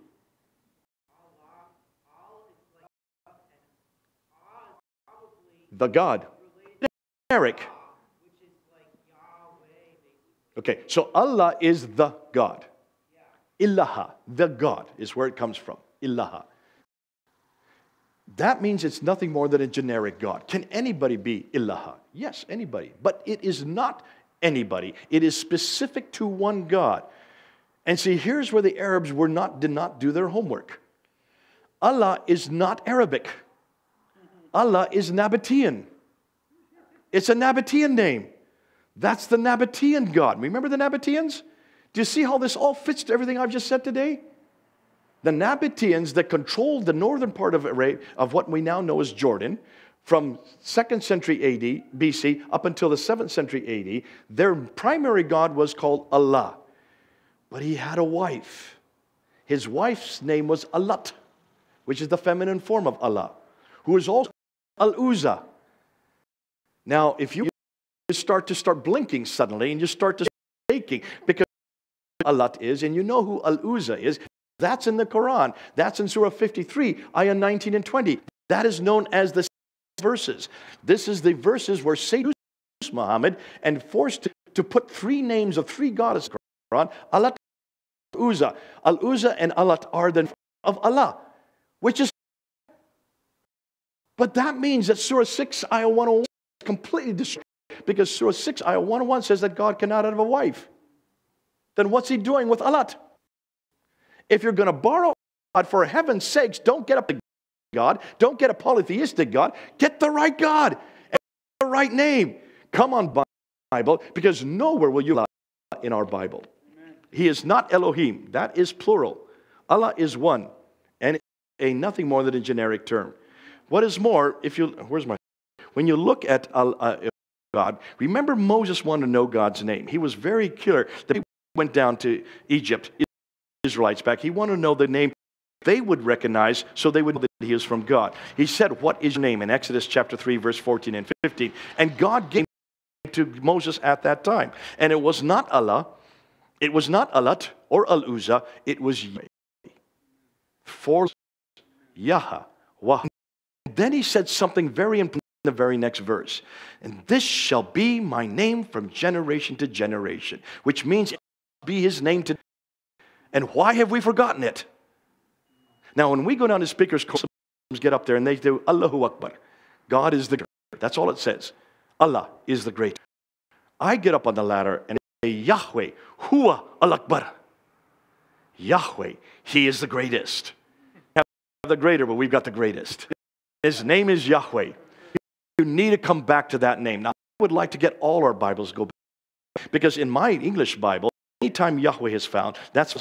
The God. Generic. Okay, so Allah is the God. Ilaha, the God, is where it comes from. Ilaha. That means it's nothing more than a generic God. Can anybody be Ilaha? Yes, anybody. But it is not anybody. It is specific to one God. And see, here's where the Arabs did not do their homework. Allah is not Arabic. Allah is Nabatean. It's a Nabatean name. That's the Nabatean God. Remember the Nabateans? Do you see how this all fits to everything I've just said today? The Nabateans that controlled the northern part of what we now know as Jordan, from 2nd century AD, BC, up until the 7th century AD, their primary god was called Allah. But he had a wife. His wife's name was Alat, which is the feminine form of Allah, who is also Al-Uzza. Now, if you start blinking suddenly, and you start to shaking, because Alat is, and you know who Al-Uzza is, that's in the Quran. That's in Surah 53, Ayah 19 and 20. That is known as the verses. This is the verses where Satan Muhammad and forced to put 3 names of 3 goddesses in the Quran. Alat, Al-Uzza. Al-Uzza and Alat are the of Allah, which is. But that means that Surah 6, Ayah 101 is completely destroyed, because Surah 6, Ayah 101 says that God cannot have a wife. Then what's he doing with Alat? If you're going to borrow God, for heaven's sakes, don't get a God. Don't get a polytheistic God. Get the right God. And the right name. Come on, Bible, because nowhere will you lie in our Bible. He is not Elohim. That is plural. Allah is one, and a nothing more than a generic term. What is more, when you look at God, remember Moses wanted to know God's name. He was very clear that he went down to Egypt, Israelites back. He wanted to know the name they would recognize so they would know that he is from God. He said, what is your name? In Exodus chapter 3, verse 14 and 15. And God gave to Moses at that time. And it was not Allah, it was not Alat or Al-Uzza, it was Yahweh. For Yaha, Wah. Then he said something very important in the very next verse. And this shall be my name from generation to generation. Which means it will be his name to. And why have we forgotten it? Now when we go down to speakers' course, get up there and they do Allahu Akbar. God is the great. That's all it says. Allah is the great. I get up on the ladder and say Yahweh, Huwa al-Akbar. Yahweh, he is the greatest. We have the greater, but we've got the greatest. His name is Yahweh. You need to come back to that name. Now, I would like to get all our Bibles go back. Because in my English Bible, anytime Yahweh is found, that's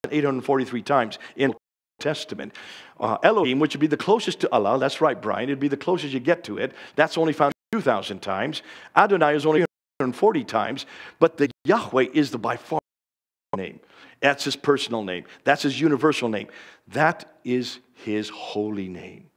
843 times in the Testament. Elohim, which would be the closest to Allah, that's right, Brian, it'd be the closest you get to it. That's only found 2,000 times. Adonai is only 140 times. But the Yahweh is the by far name. That's his personal name. That's his universal name. That is his holy name.